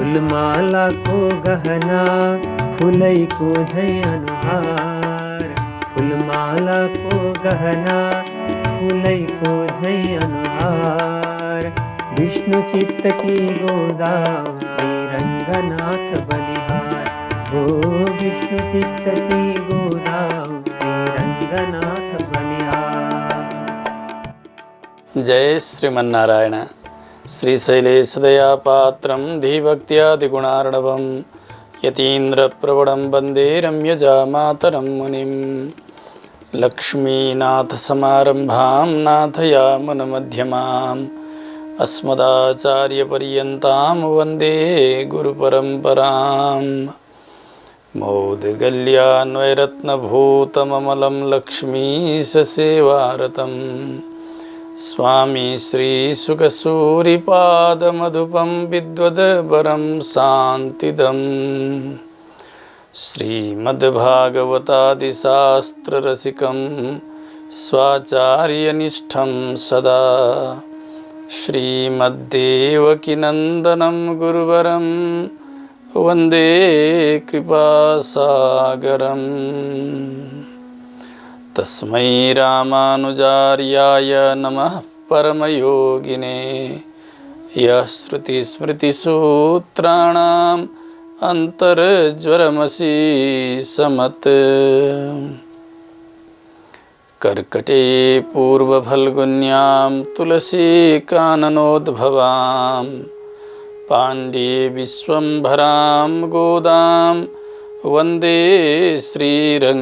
फुलमालाको गहना फुलैको झै अनुहार, फुलमालाको गहना फुलैको झै अनुहार। विष्णु चित्तकी गोदाव श्री रङ्गनाथ बलिहार, हो विष्णु चित्तकी गोदाव श्री रङ्गनाथ बलिहार। जय श्रीमन्नारायण। श्रीशैलेशदयापात्रं धीभक्त्यादिगुणार्णवं यतीन्द्रप्रवणं वन्दे रम्यजामातरं मुनिं। लक्ष्मीनाथसमारम्भां नाथयामुनमध्यमाम् अस्मदाचार्यपर्यन्तां वन्दे गुरुपरम्पराम्। मौद्गल्यान्वयरत्नभूतममलं लक्ष्मीशसेवारतम् स्वामी श्रीसुखसूरिपादमधुपं विद्वद्वरं शान्तिदम्। श्रीमद्भागवतादिशास्त्ररसिकं स्वाचार्यनिष्ठं सदा श्रीमद्देवकीनन्दनं गुरुवरं वन्दे कृपासागरम्। तस्मै रामानुजार्याय नमः परमयोगिने, यः श्रुतिस्मृतिसूत्राणाम् अन्तर्ज्वरमशीषमत्। कर्कटे पूर्वफल्गुन्यां तुलसीकाननोद्भवां पाण्ड्ये विश्वम्भरां गोदां वन्दे श्रीरङ्गनायकीम्।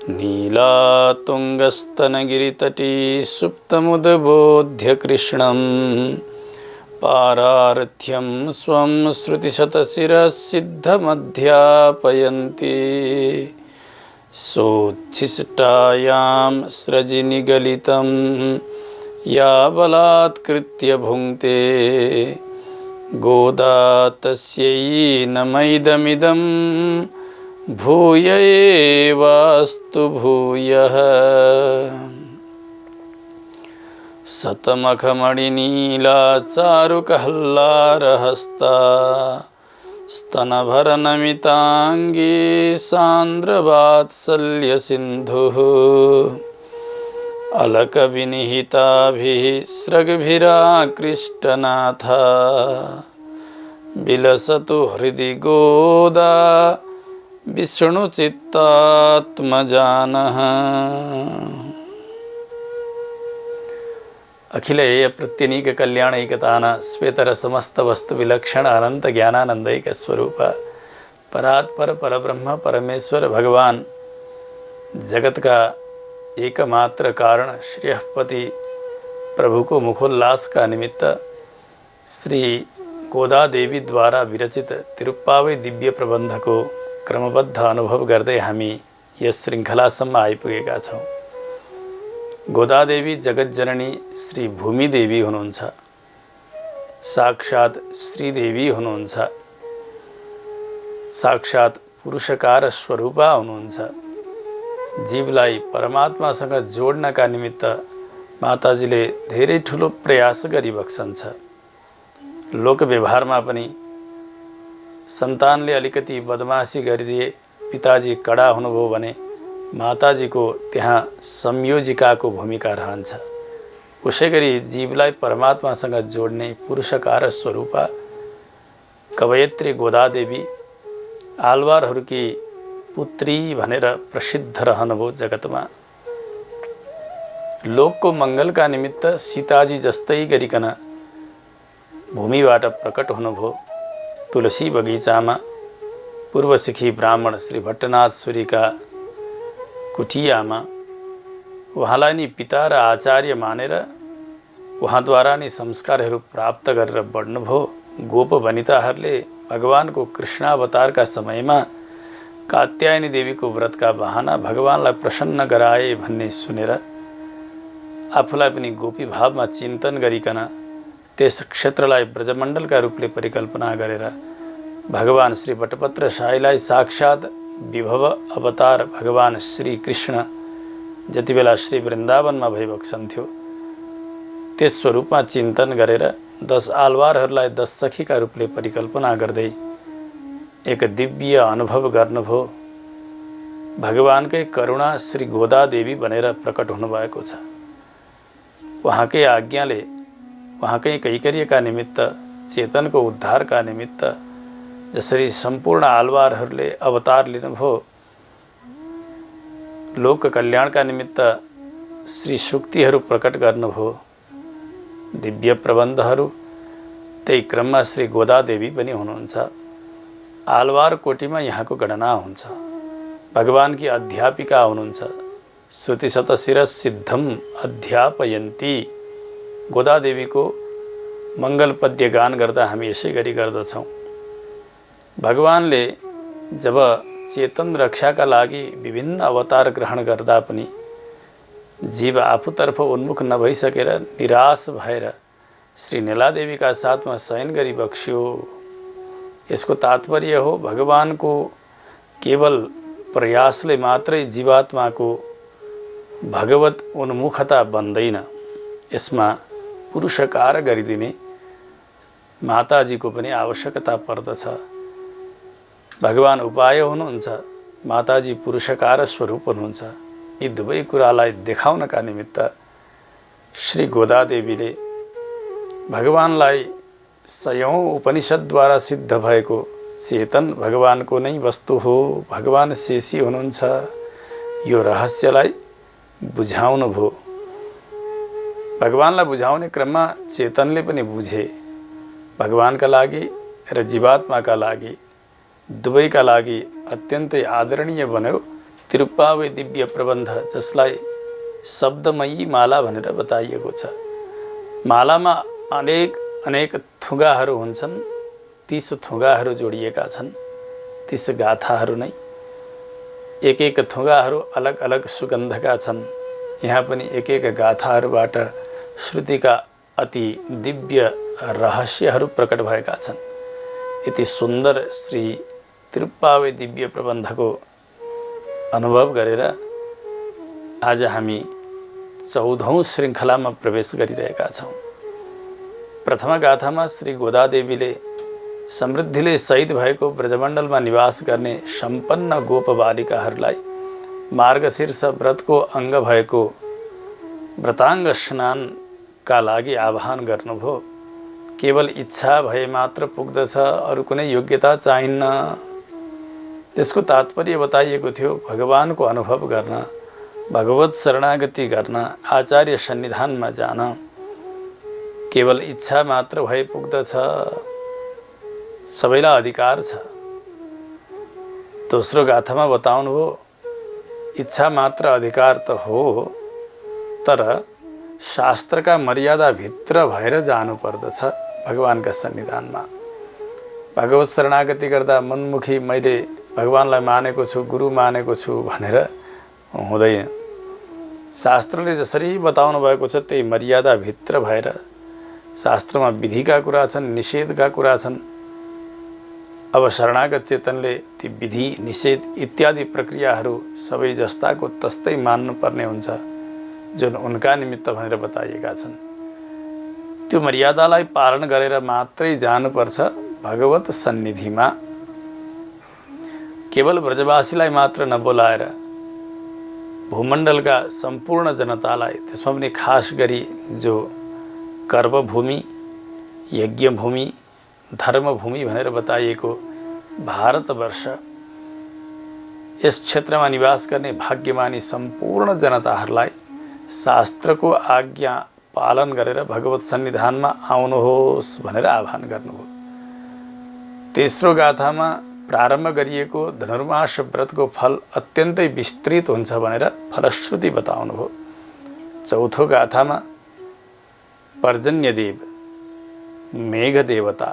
नीलातुङ्गस्तनगिरितटी सुप्तमुद्बोध्य कृष्णं पारार्थ्यं स्वं श्रुतिशतशिरः सिद्धमध्यापयन्ति। सोच्छिष्टायां स्रजिनिगलितं या बलात्कृत्य भुङ्क्ते गोदा तस्यै नमैदमिदं भूय एवास्तु भूयः। शतमखमणिनीलाचारुकहल्लारहस्ता स्तनभरनमिताङ्गी सान्द्रवात्सल्यसिन्धुः। अलकविनिहिताभिः स्रग्भिराकृष्टनाथा विलसतु हृदि गोदा विष्णुचित्तात्मजानः। अखिलेय प्रत्यनीक कल्याणैकतान श्वेतर समस्त वस्तु विलक्षण अनंत ज्ञानानंदैक स्वरूप परात्पर परब्रह्म परमेश्वर भगवान जगत का एकमात्र कारण श्रेयःपति प्रभु को मुखोल्लास का निमित्त श्री गोदा देवी द्वारा विरचित तिरुप्पावई दिव्य प्रबन्ध को क्रमबद्ध अनुभव गर्दै हामी यस श्रृङ्खलासम्म आइपुगेका छौँ। गोदा देवी जगतजननी श्री भूमि देवी हुनुहुन्छ, साक्षात श्रीदेवी हुनुहुन्छ, साक्षात पुरुषकार स्वरूपा हुनुहुन्छ। जीवलाई परमात्मासँग जोड्नका निमित्त माताजीले धेरै ठुलो प्रयास गरिबक्सन्छ। लोक व्यवहारमा पनि सन्तानले अलिकति बदमासी गरिदिए पिताजी कडा हुनुभयो भने माताजीको त्यहाँ संयोजिकाको भूमिका रहन्छ। उसै गरी जीवलाई परमात्मासँग जोड्ने पुरुषकार स्वरूपा कवयत्री गोदादेवी आलवारहरूकी पुत्री भनेर प्रसिद्ध रहनुभयो जगतमा। लोकको मङ्गलका निमित्त सीताजी जस्तै गरिकन भूमिबाट प्रकट हुनुभयो। तुलसी बगैँचामा पूर्वसिखी ब्राह्मण श्री भट्टनाथ सूरीका कुटियामा उहाँलाई नि पिता र आचार्य मानेर उहाँद्वारा नि संस्कारहरू प्राप्त गरेर बढ्नुभयो। गोप वनिताहरूले भगवानको कृष्णावतारका समयमा कात्यायनी देवीको व्रतका बहाना भगवानलाई प्रसन्न गराए भन्ने सुनेर आफूलाई पनि गोपी भावमा चिन्तन गरिकन त्यस क्षेत्रलाई ब्रजमण्डलका रूपले परिकल्पना गरेर भगवान श्री वटपत्र शाहीलाई साक्षात विभव अवतार भगवान श्री कृष्ण जति बेला श्री वृन्दावनमा भइबक्सन्थ्यो त्यस स्वरूपमा चिन्तन गरेर 10 आलवारहरूलाई 10 सखीका रूपले परिकल्पना गर्दै एक दिव्य अनुभव गर्नुभयो। भगवानकै करुणा श्री गोदा देवी बनेर प्रकट हुनुभएको छ। उहाँकै आज्ञाले उहाँकै कैकर्यका निमित्त, चेतनको उद्धारका निमित्त जसरी सम्पूर्ण आलवारहरूले अवतार लिनुभयो, लोक कल्याणका निमित्त श्री सुक्तिहरू प्रकट गर्नुभयो, दिव्य प्रबन्धहरू, त्यही क्रममा श्री गोदा देवी पनि हुनुहुन्छ। आलवार कोटिमा यहाँको गणना हुन्छ। भगवानकी अध्यापिका हुनुहुन्छ। श्रुतिशतशिर सिद्धम अध्यापयन्ती। गोदा देवीको मङ्गल पद्य गान गर्दा हामी यसै गरी गर्दछौँ। भगवानले जब चेतन रक्षाका लागि विभिन्न अवतार ग्रहण गर्दा पनि जीव आफूतर्फ उन्मुख नभइसकेर निराश भएर श्री नीलादेवीका साथमा शयन गरी बक्स्यो। यसको तात्पर्य हो भगवानको केवल प्रयासले मात्रै जीवात्माको भगवत उन्मुखता बन्दैन। यसमा पुरुषकार गरिदिने माताजीको पनि आवश्यकता पर्दछ। भगवान उपाय हुनुहुन्छ, माताजी पुरुषकार स्वरूप हुनुहुन्छ। यी दुवै कुरालाई देखाउनका निमित्त श्री गोदा देवीले भगवानलाई सयौं उपनिषद्द्वारा सिद्ध भएको चेतन भगवानको नै वस्तु हो, भगवान शेषी हुनुहुन्छ, यो रहस्यलाई बुझाउनु भयो। भगवानलाई बुझाउने क्रममा चेतनले पनि बुझे। भगवानका लागि र जीवात्माका लागि, दुवैका लागि अत्यन्तै आदरणीय बन्यो तिरुप्पावै दिव्य प्रबन्ध, जसलाई शब्दमयी माला भनेर बताइएको छ। मालामा अनेक थुगाहरू हुन्छन्। 30 थुगाहरू जोडिएका छन्। 30 गाथाहरू नै। एक थुगाहरू अलग अलग सुगन्धका छन्। यहाँ पनि एक गाथाहरूबाट श्रुतिका अति दिव्य रहस्यहरू प्रकट भएका छन्। यति सुन्दर श्री तिरुप्पावै दिव्य प्रबन्धको अनुभव गरेर आज हामी 14औं श्रृङ्खलामा प्रवेश गरिरहेका छौँ। प्रथम गाथामा श्री गोदा देवीले समृद्धिले सहित भएको ब्रजमण्डलमा निवास गर्ने सम्पन्न गोप बालिकाहरूलाई मार्गशीर्ष व्रतको अङ्ग भएको व्रताङ्ग स्नानका लागि आह्वान गर्नुभयो। केवल इच्छा भए मात्र पुग्दछ, अरू कुनै योग्यता चाहिन्न। त्यसको तात्पर्य बताइएको थियो भगवानको अनुभव गर्न, भगवत शरणागति गर्न, आचार्य सन्निधानमा जान केवल इच्छा मात्र भए पुग्दछ। सबैलाई अधिकार छ। दोस्रो गाथामा बताउनुभयो इच्छा मात्र अधिकार त हो, तर शास्त्रका मर्यादाभित्र भएर जानुपर्दछ भगवानका सन्निधानमा। भगवत शरणागति गर्दा मनमुखी मैले भगवानलाई मानेको छु, गुरु मानेको छु भनेर हुँदैन। शास्त्रले जसरी बताउनु भएको छ त्यही मर्यादाभित्र भएर, शास्त्रमा विधिका कुरा छन्, निषेधका कुरा छन्। अब शरणागत चेतनले ती विधि, निषेध इत्यादि प्रक्रियाहरू सबै जस्ताको तस्तै मान्नुपर्ने हुन्छ, जुन उनका निमित्त भनेर बताइएका छन्। त्यो मर्यादालाई पालन गरेर मात्रै जानुपर्छ भगवत सन्निधिमा। केवल ब्रजवासीलाई मात्र नबोलाएर भूमण्डलका सम्पूर्ण जनतालाई, त्यसमा पनि खास गरी जो कर्मभूमि, यज्ञभूमि, धर्मभूमि भनेर बताइएको भारतवर्ष, यस क्षेत्रमा निवास गर्ने भाग्यमानी सम्पूर्ण जनताहरूलाई शास्त्रको आज्ञा पालन गरेर भगवत सन्निधानमा आउनुहोस् भनेर आह्वान गर्नुभयो। तेस्रो गाथामा प्रारम्भ गरिएको धनुर्मास व्रतको फल अत्यन्तै विस्तृत हुन्छ भनेर फलश्रुति बताउनुभयो। चौथो गाथामा पर्जन्यदेव, मेघदेवता,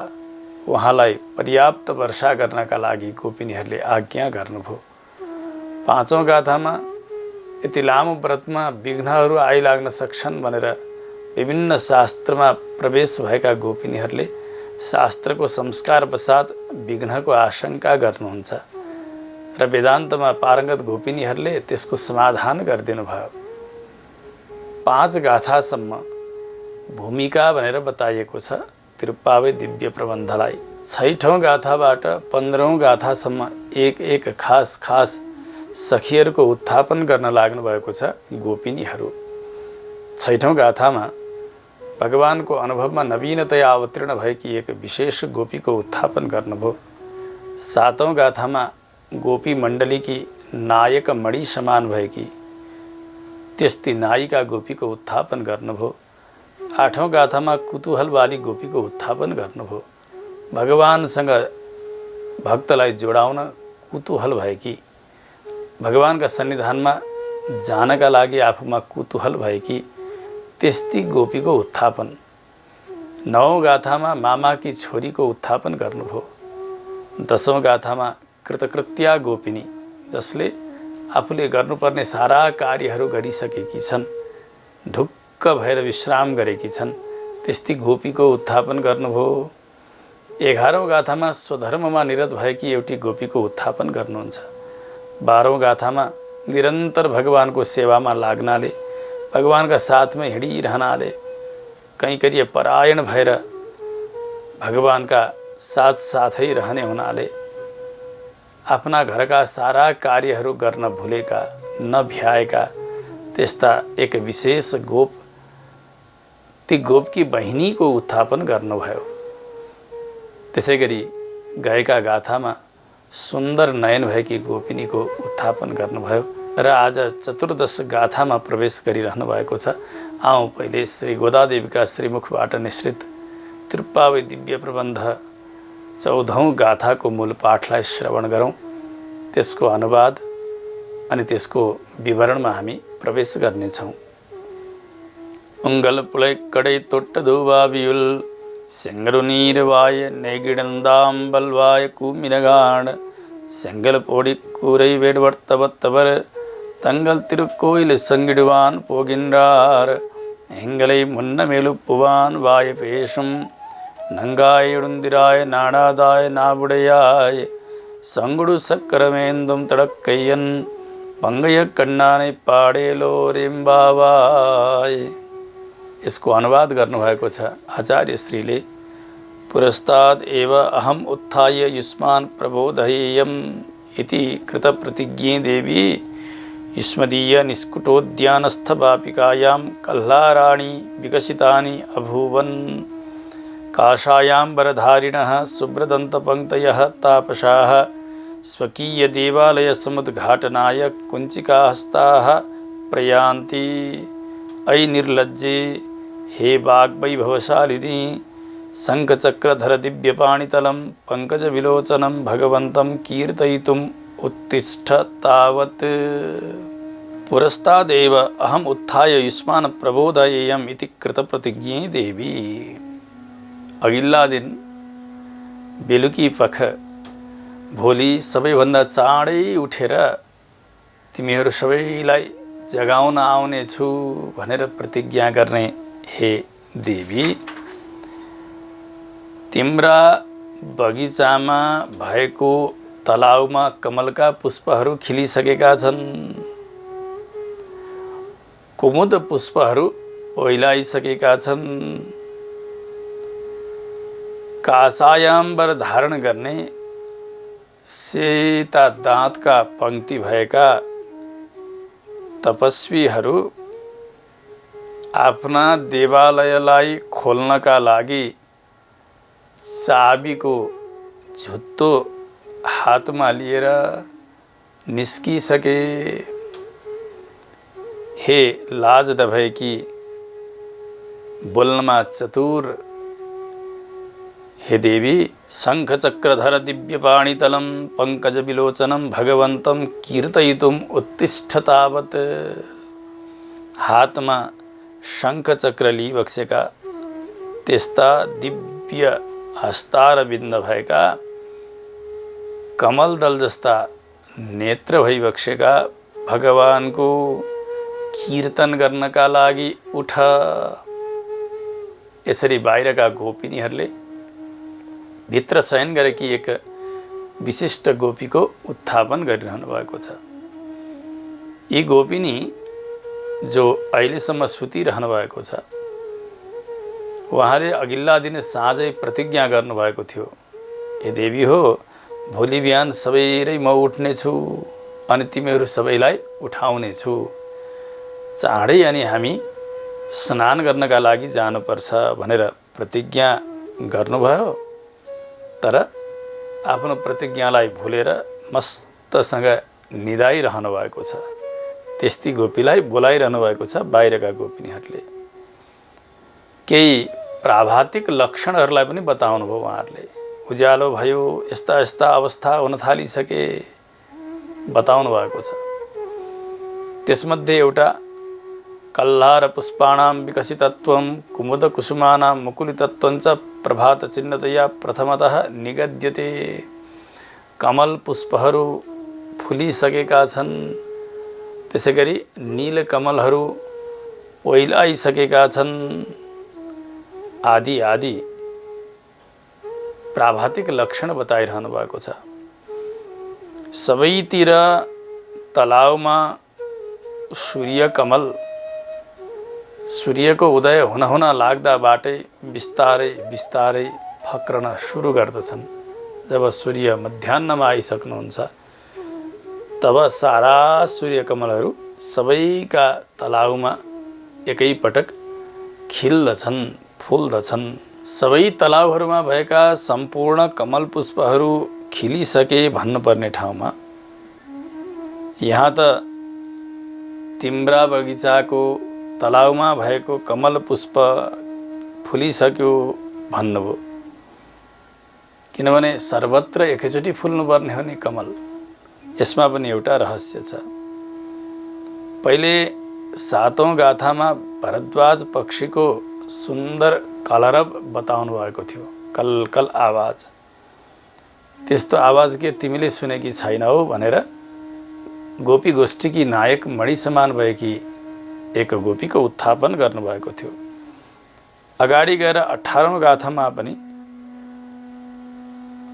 उहाँलाई पर्याप्त वर्षा गर्नका लागि गोपिनीहरूले आज्ञा गर्नुभयो। पाँचौं गाथामा यति लामो व्रतमा विघ्नहरू आइलाग्न सक्छन् भनेर विभिन्न शास्त्रमा प्रवेश भएका गोपिनीहरूले शास्त्रको संस्कार पश्चात विघ्नको आशंका गर्नुहुन्छ र वेदान्तमा पारङ्गत गोपिनीहरूले त्यसको समाधान गरिदिनु भयो। 5 गाथासम्म भूमिका भनेर बताइएको छ। तिरुप्पावे दिव्य प्रबन्धलाई। 6औं गाथाबाट 15औं गाथासम्म एक एक खास खास सखीहरूको उत्थापन गर्न लाग्नु भएको छ गोपिनीहरू। 6औं गाथामा भगवानको अनुभवमा नवीनतया अवतीर्ण भएकी एक विशेष गोपीको उत्थापन गर्नुभयो। 7औं गाथामा गोपी मण्डलीकी नायक मणि समान भएकी त्यस्ती नायिका गोपीको उत्थापन गर्नुभयो। 8औं गाथामा कुतूहलवाली गोपीको उत्थापन गर्नुभयो। भगवानसँग भक्तलाई जोडाउन कुतूहल भएकी, भगवानका सन्निधानमा जानका लागि आफूमा कुतूहल भएकी त्यस्ती गोपीको उत्थापन। 9औं गाथामा मामाकी छोरीको उत्थापन गर्नुभयो। 10औं गाथामा कृतकृत्या गोपिनी, जसले आफूले गर्नुपर्ने सारा कार्यहरू गरिसकेकी छन्, ढुक्क भएर विश्राम गरेकी छन्, त्यस्ती गोपीको उत्थापन गर्नुभयो। 11औं गाथामा स्वधर्ममा निरत भएकी एउटी गोपीको उत्थापन गर्नुहुन्छ। 12औं गाथामा निरन्तर भगवानको सेवामा लाग्नाले, भगवानका साथमा हिँडिरहनाले, कैंकर्य परायण भएर भगवानका साथै रहने हुनाले आफ्ना घरका सारा कार्यहरू गर्न भुलेका, नभ्याएका त्यस्ता एक विशेष गोप, ती गोपकी बहिनीको उत्थापन गर्नुभयो। त्यसैगरी गएका गाथामा सुन्दर नयन भएकी गोपिनीको उत्थापन गर्नुभयो र आज 14दश गाथामा प्रवेश गरिरहनु भएको छ। आउँ पहिले श्री गोदादेवीका श्रीमुखबाट निश्रित तिरुप्पावे दिव्य प्रबन्ध 14औं गाथाको मूल पाठलाई श्रवण गरौँ। त्यसको अनुवाद अनि त्यसको विवरणमा हामी प्रवेश गर्नेछौँ। उङ्गल पुलै कडै तोट्टदुवाबियुल செங்கருநீர்வாய நெகிடந்தாம்பல்வாய கூமினகாண செங்கல் போடி கூரை வேடுவர்த்தவத்தவர் தங்கள் திருக்கோயில் சங்கிடுவான் போகின்றார் எங்களை முன்னமெழுப்புவான் வாய பேசும் நங்காயுடுந்திராய நாடாதாய நாவுடையாய் சங்குடு சக்கரமேந்தும் தடக்கையன் பங்கைய கண்ணானை पाडेलोरेम्बावाय। यसको अनुवाद गर्नुभएको छ आचार्य श्रीले। पुरस्ताद एव अहम उत्थाय युष्मान् प्रबोधयेयम् इति कृतप्रतिज्ञे देवी युष्मदीय निष्कुटोद्यानस्थवापिकायां कल्लाराणि विकसितानि अभूवन्। काषायाम्बरधारिणः शुभ्रदन्तपङ्क्तयः तापसाः स्वकीयदेवालयसमुद्घाटनाय कुञ्चिकाहस्ताः प्रयान्ति। अयि निर्लज्जे हे वाग्वैभवशालिनी शङ्खचक्रधर दिव्यपाणितलं पङ्कजविलोचनं भगवन्तं कीर्तयितुम् उत्तिष्ठ तावत्। पुरस्तादेव अहम उत्थाय युष्मान् प्रबोधयेयम् इति कृतप्रतिज्ञे देवी। अघिल्ला दिन बेलुकी पख भोलि सबैभन्दा चाँडै उठेर तिमीहरू सबैलाई जगाउन आउने छु भनेर प्रतिज्ञा गर्ने हे देवी। तिम्रा बगैँचामा भएको तलाउमा कमलका पुष्पहरू खिलिसकेका छन्, कुमुद पुष्पहरू ओइलाइसकेका छन्। कासायाम्बर धारण गर्ने सेता दाँतका पंक्ति भएका तपस्वीहरू आफ्ना देवालयलाई खोल्नका लागि चाबीको झुत्तो हातमा लिएर निस्किसके। हे लाज नभएकी, बोल्नमा चतुर हे देवी, शङ्खचक्रधर दिव्यपाणितलं पङ्कजविलोचनं भगवन्तं कीर्तयितुम् उत्तिष्ठ तावत्। हातमा शङ्खचक्र लिइबक्सेका त्यस्ता दिव्य हस्तारविन्द भएका कमलदल जस्ता नेत्र भइबक्सेका भगवानको कीर्तन गर्नका लागि उठ। यसरी बाहिरका गोपिनीहरूले भित्र चयन गरेकी एक विशिष्ट गोपीको उत्थापन गरिरहनु भएको छ। यी गोपिनी जो अहिलेसम्म सुतिरहनु भएको छ, उहाँले अघिल्ला दिन साँझै प्रतिज्ञा गर्नुभएको थियो, हे देवी हो, भोलि बिहान सबैले म उठ्नेछु अनि तिमीहरू सबैलाई उठाउने छु। चाँडै अनि हामी स्नान गर्नका लागि जानुपर्छ भनेर प्रतिज्ञा गर्नुभयो। तर आफ्नो प्रतिज्ञालाई भुलेर मस्तसँग निदाइरहनु भएको छ। त्यस्ती गोपीलाई बोलाइरहनु भएको छ बाहिरका गोपिनीहरूले। केही प्राभातिक लक्षणहरूलाई पनि बताउनु भयो उहाँहरूले। उज्यालो भयो, यस्ता यस्ता अवस्था हुन थालिसके बताउनु भएको छ। त्यसमध्ये एउटा कल्लार पुष्पाणां विकसितत्वं कुमुद कुसुमानां मुकुलितत्वञ्च प्रभात चिन्हतया प्रथमतः निगद्यते। कमल पुष्पहरू फुलिसकेका छन्, त्यसै गरी नील कमलहरू ओइलाइसकेका छन् आदि आदि प्राभातिक लक्षण बताइरहनु भएको छ। सबैतिर तलाउमा सूर्यकमल सूर्यको उदय हुन लाग्दा बाटै बिस्तारै बिस्तारै फक्रन सुरु गर्दछन्। जब सूर्य मध्याह्नमा आइसक्नुहुन्छ तब सारा सूर्यकमलहरू सबैका तलाउमा एकैपटक खिल्दछन्, फुल्दछन्। सबै तलाउहरूमा भएका सम्पूर्ण कमल पुष्पहरू खिलिसके भन्नुपर्ने ठाउँमा यहाँ त तिम्रा बगैँचाको तलाउमा भएको कमल पुष्प फुलिसक्यो भन्नुभयो। किनभने सर्वत्र एकैचोटि फुल्नुपर्ने हो नि कमल। यसमा पनि एउटा रहस्य छ। पहिले 7औं गाथामा भरद्वाज पक्षीको सुन्दर कलरव बताउनु भएको थियो, कलकल आवाज। त्यस्तो आवाज के तिमीले सुनेकी छैनौ भनेर गोपी गोष्ठीकी नायक मणि समान भएकी एक गोपीको उत्थापन गर्नुभएको थियो। अगाडि गएर 18औं गाथामा पनि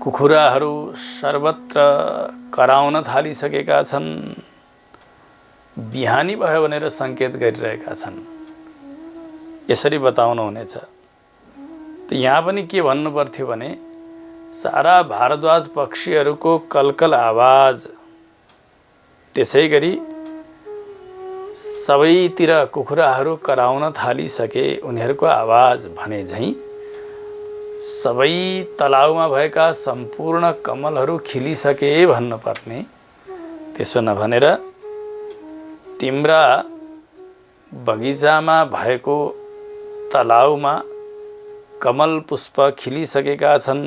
कुखुराहरू सर्वत्र कराउन थालिसकेका छन्, बिहानी भयो भनेर सङ्केत गरिरहेका छन्। यसरी बताउनु हुनेछ। त यहाँ पनि के भन्नु पर्थ्यो भने सारा भारद्वाज पक्षीहरूको कलकल आवाज, त्यसै गरी सबैतिर कुखुराहरू कराउन थालिसके उनीहरूको आवाज भने झैँ सबै तलाउमा भएका सम्पूर्ण कमलहरू खिलिसके भन्नुपर्ने। त्यसो नभनेर तिम्रा बगैँचामा भएको तलाउमा कमल पुष्प खिलिसकेका छन्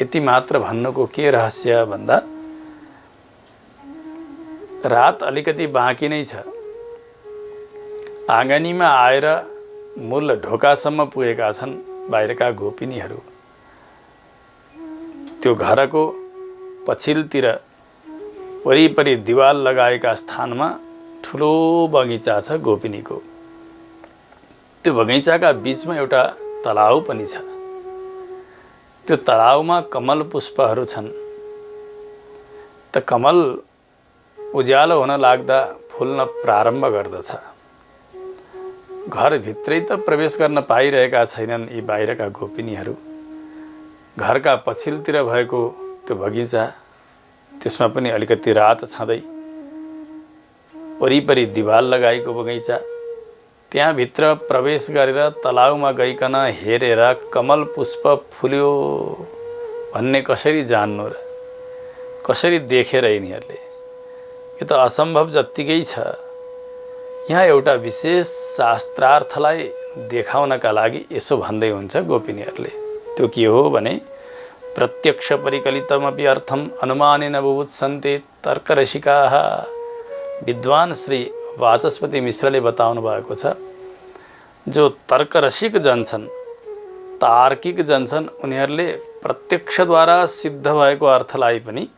यति मात्र भन्नुको के रहस्य भन्दा रात अलिकति बाँकी नै छ। आँगनीमा आएर मूल ढोकासम्म पुगेका छन् बाहिरका गोपिनीहरू। त्यो घरको पछिल्तिर वरिपरि दिवाल लगाएका स्थानमा ठुलो बगैँचा छ गोपिनीको। त्यो बगैँचाका बीचमा एउटा तलाउ पनि छ। त्यो तलाउमा कमल पुष्पहरू छन्। त कमल उज्यालो हुन लाग्दा फुल्न प्रारम्भ गर्दछ। घरभित्रै त प्रवेश गर्न पाइरहेका छैनन् यी बाहिरका गोपिनीहरू। घरका पछिल्तिर भएको त्यो बगैँचा, त्यसमा पनि अलिकति रात छँदै वरिपरि दिवाल लगाएको बगैँचा, त्यहाँभित्र प्रवेश गरेर तलाउमा गइकन हेरेर कमल पुष्प फुल्यो भन्ने कसरी जान्नु र? कसरी देखेर यिनीहरूले? यो त असम्भव जत्तिकै छ। यहाँ एउटा विशेष शास्त्रार्थलाई देखाउनका लागि यसो भन्दै हुन्छ गोपिनीहरूले। त्यो के हो भने प्रत्यक्ष परिकलितमपि अर्थम अनुमानेन बुभुत्सन्ते तर्करसिकाः। विद्वान श्री वाचस्पति मिश्रले बताउनु भएको छ, जो तर्करसिक जन छन्, तार्किक जन छन्, उनीहरूले प्रत्यक्षद्वारा सिद्ध भएको अर्थलाई पनि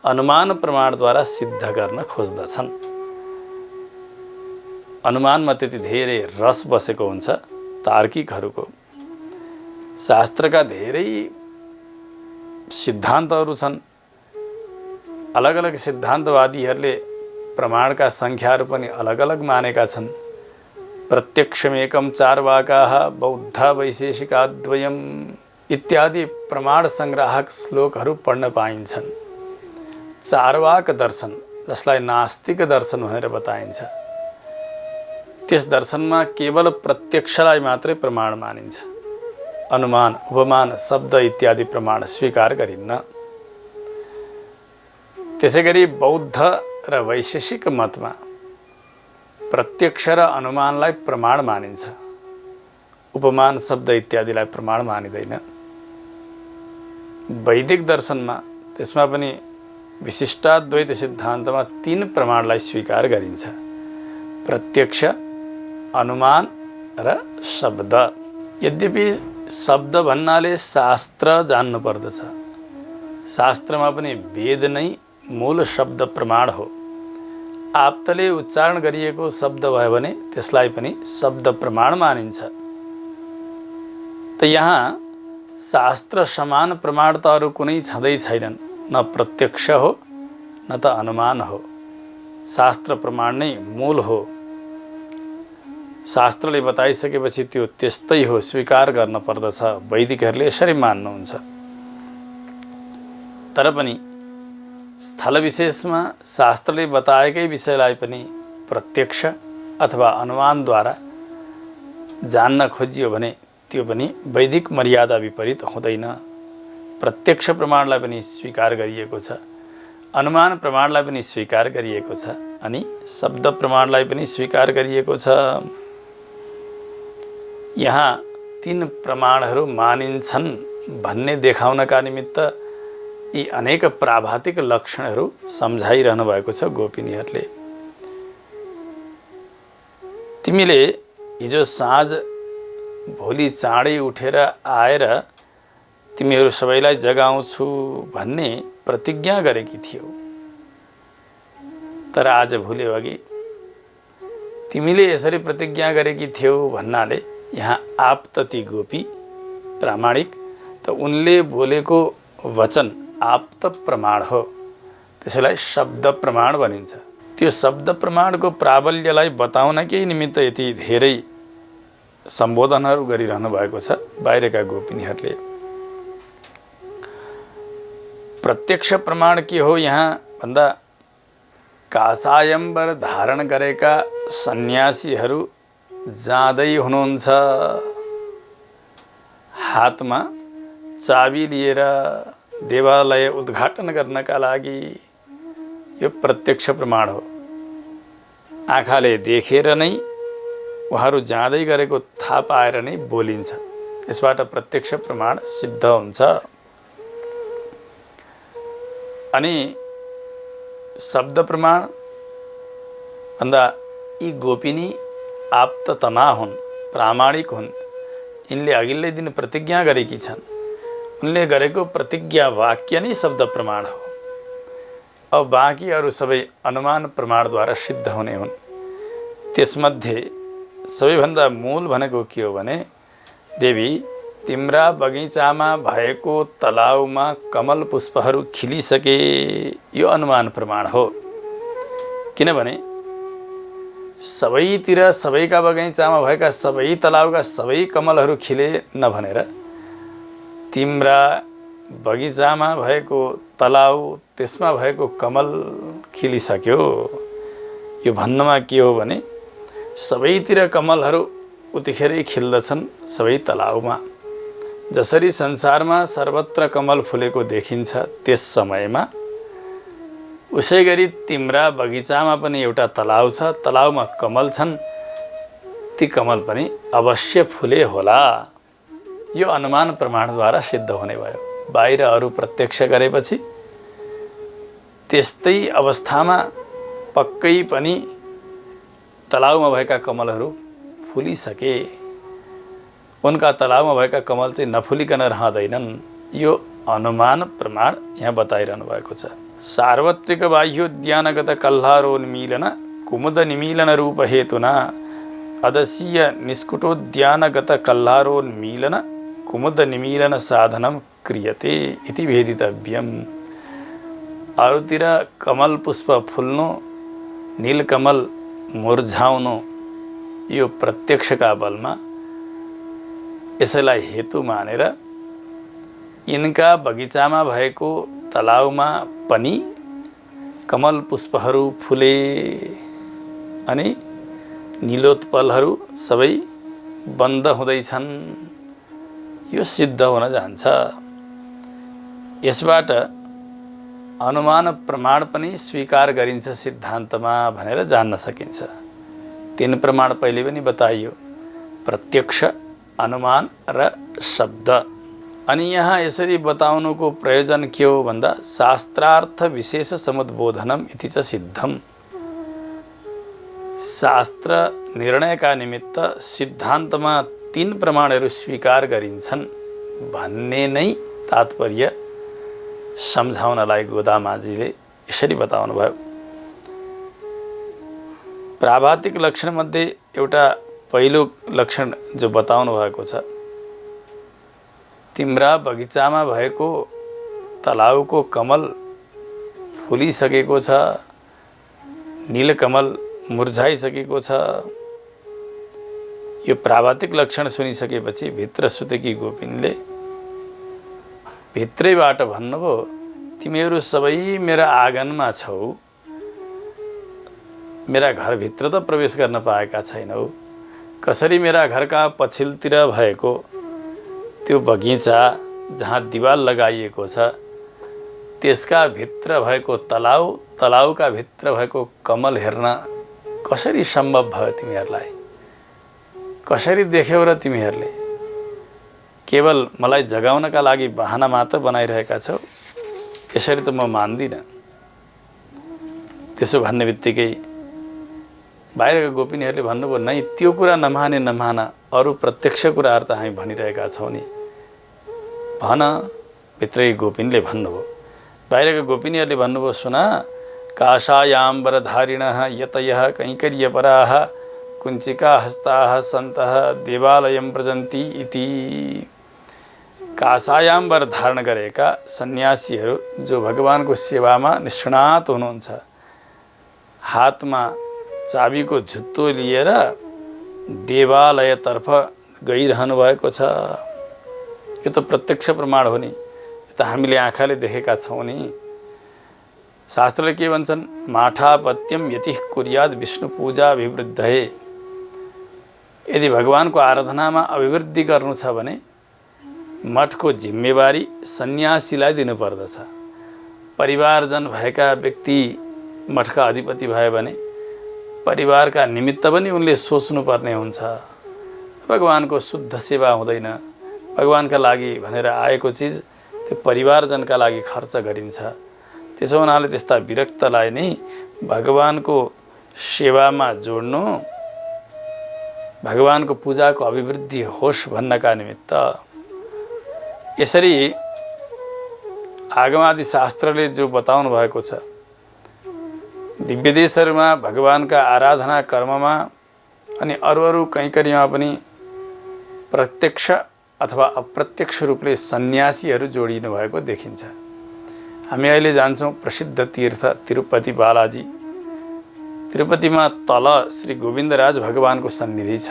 अनुमान प्रमाणद्वारा सिद्ध गर्न खोज्दछन्। अनुमानमा त्यति धेरै रस बसेको हुन्छ तार्किकहरूको। शास्त्रका धेरै सिद्धान्तहरू छन्। अलग अलग सिद्धान्तवादीहरूले प्रमाणका सङ्ख्याहरू पनि अलग अलग मानेका छन्। प्रत्यक्षमेकं चार्वाकाः बौद्ध वैशेषिकाद्वयम् इत्यादि प्रमाण संग्राहक श्लोकहरू पढ्न पाइन्छन्। चार्वाक दर्शन जसलाई नास्तिक दर्शन भनेर बताइन्छ, त्यस दर्शनमा केवल प्रत्यक्षलाई मात्रै प्रमाण मानिन्छ। अनुमान, उपमान, शब्द इत्यादि प्रमाण स्वीकार गरिन्न। त्यसैगरी बौद्ध र वैशेषिक मतमा प्रत्यक्ष र अनुमानलाई प्रमाण मानिन्छ, उपमान, शब्द इत्यादिलाई प्रमाण मानिँदैन। वैदिक दर्शनमा त्यसमा पनि विशिष्टाद्वैत सिद्धान्तमा 3 प्रमाणलाई स्वीकार गरिन्छ: प्रत्यक्ष, अनुमान र शब्द। यद्यपि शब्द भन्नाले शास्त्र जान्नु पर्दछ। शास्त्रमा पनि वेद नै मूल शब्द प्रमाण हो। आप्तले उच्चारण गरिएको शब्द भयो भने त्यसलाई पनि शब्द प्रमाण मानिन्छ। त यहाँ शास्त्र समान प्रमाण त अरू कुनै छँदै छैनन्। न प्रत्यक्ष हो न त अनुमान हो। शास्त्र प्रमाण नै मूल हो। शास्त्रले बताइसकेपछि त्यो त्यस्तै हो, स्वीकार गर्न पर्दछ। वैदिकहरूले यसरी मान्नुहुन्छ। तर पनि स्थल विशेषमा शास्त्रले बताएकै विषयलाई पनि प्रत्यक्ष अथवा अनुमानद्वारा जान्न खोजियो भने त्यो पनि वैदिक मर्यादा विपरीत हुँदैन। प्रत्यक्ष प्रमाणलाई पनि स्वीकार गरिएको छ, अनुमान प्रमाणलाई पनि स्वीकार गरिएको छ, अनि शब्द प्रमाणलाई पनि स्वीकार गरिएको छ। यहाँ 3 प्रमाणहरू मानिन्छन् भन्ने देखाउनका निमित्त यी अनेक प्राभातिक लक्षणहरू सम्झाइरहनु भएको छ गोपिनीहरूले। तिमीले हिजो साँझ भोलि चाँडै उठेर आएर तिमीहरू सबैलाई जगाउँछु भन्ने प्रतिज्ञा गरेकी थियौ, तर आज भुल्यौ अघि। तिमीले यसरी प्रतिज्ञा गरेकी थियौ भन्नाले यहाँ आप्तती गोपी प्रामाणिक, त उनले बोलेको वचन आप्त प्रमाण हो। त्यसैलाई शब्द प्रमाण भनिन्छ। त्यो शब्द प्रमाणको प्राबल्यलाई बताउनकै निमित्त यति धेरै सम्बोधनहरू गरिरहनु भएको छ बाहिरका गोपिनीहरूले। प्रत्यक्ष प्रमाण के हो यहाँ भन्दा कासायम्बर धारण गरेका सन्यासीहरू जाँदै हुनुहुन्छ, हातमा चाबी लिएर देवालय उद्घाटन गर्नका लागि। यो प्रत्यक्ष प्रमाण हो। आँखाले देखेर नै उहाँहरू जाँदै गरेको थाहा पाएर नै बोलिन्छ। यसबाट प्रत्यक्ष प्रमाण सिद्ध हुन्छ। अनि शब्द प्रमाण भन्दा यी गोपिनी आप्ततमा हुन्, प्रामाणिक हुन्। यिनले अघिल्लै दिन प्रतिज्ञा गरेकी छन्। उनले गरेको प्रतिज्ञा वाक्य नै शब्द प्रमाण हो। अब बाँकी अरू सबै अनुमान प्रमाणद्वारा सिद्ध हुने हुन्। त्यसमध्ये सबैभन्दा मूल भनेको के हो भने, देवी तिम्रा बगैँचामा भएको तलाउमा कमल पुष्पहरू खिलिसके, यो अनुमान प्रमाण हो। किनभने सबैतिर सबैका बगैँचामा भएका सबै तलाउका सबै कमलहरू खिले नभनेर तिम्रा बगैँचामा भएको तलाउ त्यसमा भएको कमल खिलिसक्यो, यो भन्नमा के हो भने सबैतिर कमलहरू उतिखेरै खिल्दछन् सबै तलाउमा। जसरी संसारमा सर्वत्र कमल फुलेको देखिन्छ त्यस समयमा, उसै गरी तिम्रा बगैँचामा पनि एउटा तलाउ छ, तलाउमा कमल छन्, ती कमल पनि अवश्य फुले होला। यो अनुमान प्रमाणद्वारा सिद्ध हुने भयो। बाहिर अरू प्रत्यक्ष गरेपछि त्यस्तै अवस्थामा पक्कै पनि तलाउमा भएका कमलहरू फुलिसके, उनका तलाउमा भएका कमल चाहिँ नफुलिकन रहँदैनन्। यो अनुमान प्रमाण यहाँ बताइरहनु भएको छ। सार्वत्रिक बाह्योद्यानगत कल्हारोन्मीलन कुमुद निमीलन रूप हेतुना अदसीय निष्कुटोद्यानगत कल्हारोन्मीलन कुमुद निमीलन साधनम क्रियते इति भेदितव्यम। अरूतिर कमल पुष्प फुल्नु, नीलकमल मुर्झाउनु, यो प्रत्यक्षका बलमा यसैलाई हेतु मानेर यिनका बगैँचामा भएको तलाउमा पनि कमल पुष्पहरू फुले अनि नीलोत्पलहरू सबै बन्द हुँदैछन्। यो सिद्ध हुन जान्छ। यसबाट अनुमान प्रमाण पनि स्वीकार गरिन्छ सिद्धान्तमा भनेर जान्न सकिन्छ। 3 प्रमाण पहिले पनि बताइयो, प्रत्यक्ष, अनुमान र शब्द। अनि यहाँ यसरी बताउनुको प्रयोजन के हो भन्दा शास्त्रार्थ विशेष समुद्बोधनम इति च सिद्धम। शास्त्र निर्णयका निमित्त सिद्धान्तमा 3 प्रमाणहरू स्वीकार गरिन्छन् भन्ने नै तात्पर्य सम्झाउनलाई गोदामाजीले यसरी बताउनु भयो। प्राभातिक लक्षणमध्ये एउटा पहिलो लक्षण जो बताउनु भएको छ, तिम्रा बगैँचामा भएको तलाउको कमल फुलिसकेको छ, नीलकमल मुर्झाइसकेको छ। यो प्राभातिक लक्षण सुनिसकेपछि भित्र सुतेकी गोपिनीले भित्रैबाट भन्नुभयो, तिमीहरू सबै मेरा आँगनमा छौ, मेरा घरभित्र त प्रवेश गर्न पाएका छैनौ। कसरी मेरा घरका पछिल्तिर भएको त्यो बगैँचा जहाँ दिवाल लगाइएको छ त्यसका भित्र भएको तलाउका भित्र भएको कमल हेर्न कसरी सम्भव भयो तिमीहरूलाई? कसरी देख्यौ र तिमीहरूले? केवल मलाई जगाउनका लागि बहाना मात्र बनाइरहेका छौ। यसरी त म मान्दिनँ। त्यसो भन्ने बित्तिकै बाहिरका गोपिनीहरूले भन्नुभयो, नै त्यो कुरा नमान, अरू प्रत्यक्ष कुराहरू त हामी भनिरहेका छौँ नि, भन। भित्रै गोपिनीले भन्नुभयो, बाहिरका गोपिनीहरूले भन्नुभयो, सुन, काषायाम्बरधारिणः यतयः कैङ्कर्यपराः कुञ्चिका हस्ताः सन्तः देवालयं व्रजन्ति इति। काषायाम्बर धारण गरेका सन्यासीहरू जो भगवानको सेवामा निष्णात हुनुहुन्छ, हातमा चाबीको झुत्तो लिएर देवालयतर्फ गइरहनु भएको छ। यो त प्रत्यक्ष प्रमाण हो नि, यो त हामीले आँखाले देखेका छौँ नि। शास्त्रले के भन्छन्? माठापत्यम यति कुर्याद विष्णु पूजा अभिवृद्धये। यदि भगवानको आराधनामा अभिवृद्धि गर्नु छ भने मठको जिम्मेवारी सन्यासीलाई दिनुपर्दछ। परिवारजन भएका व्यक्ति मठका अधिपति भए भने परिवारका निमित्त पनि उनले सोच्नुपर्ने हुन्छ। भगवानको शुद्ध सेवा हुँदैन। भगवानका लागि भनेर आएको चिज त्यो परिवारजनका लागि खर्च गरिन्छ। त्यसो हुनाले त्यस्ता विरक्तलाई नै भगवानको सेवामा जोड्नु, भगवानको पूजाको अभिवृद्धि होस् भन्नका निमित्त। यसरी आगमादि शास्त्रले जो बताउनु भएको छ, दिव्य देशहरूमा भगवानका आराधना कर्ममा अनि अरू कैङ्कर्यमा पनि प्रत्यक्ष अथवा अप्रत्यक्ष रूपले सन्यासीहरू जोडिनु भएको देखिन्छ। हामी अहिले जान्छौँ प्रसिद्ध तीर्थ तिरुपति बालाजी। तिरुपतिमा तल श्री गोविन्दराज भगवानको सन्निधि छ,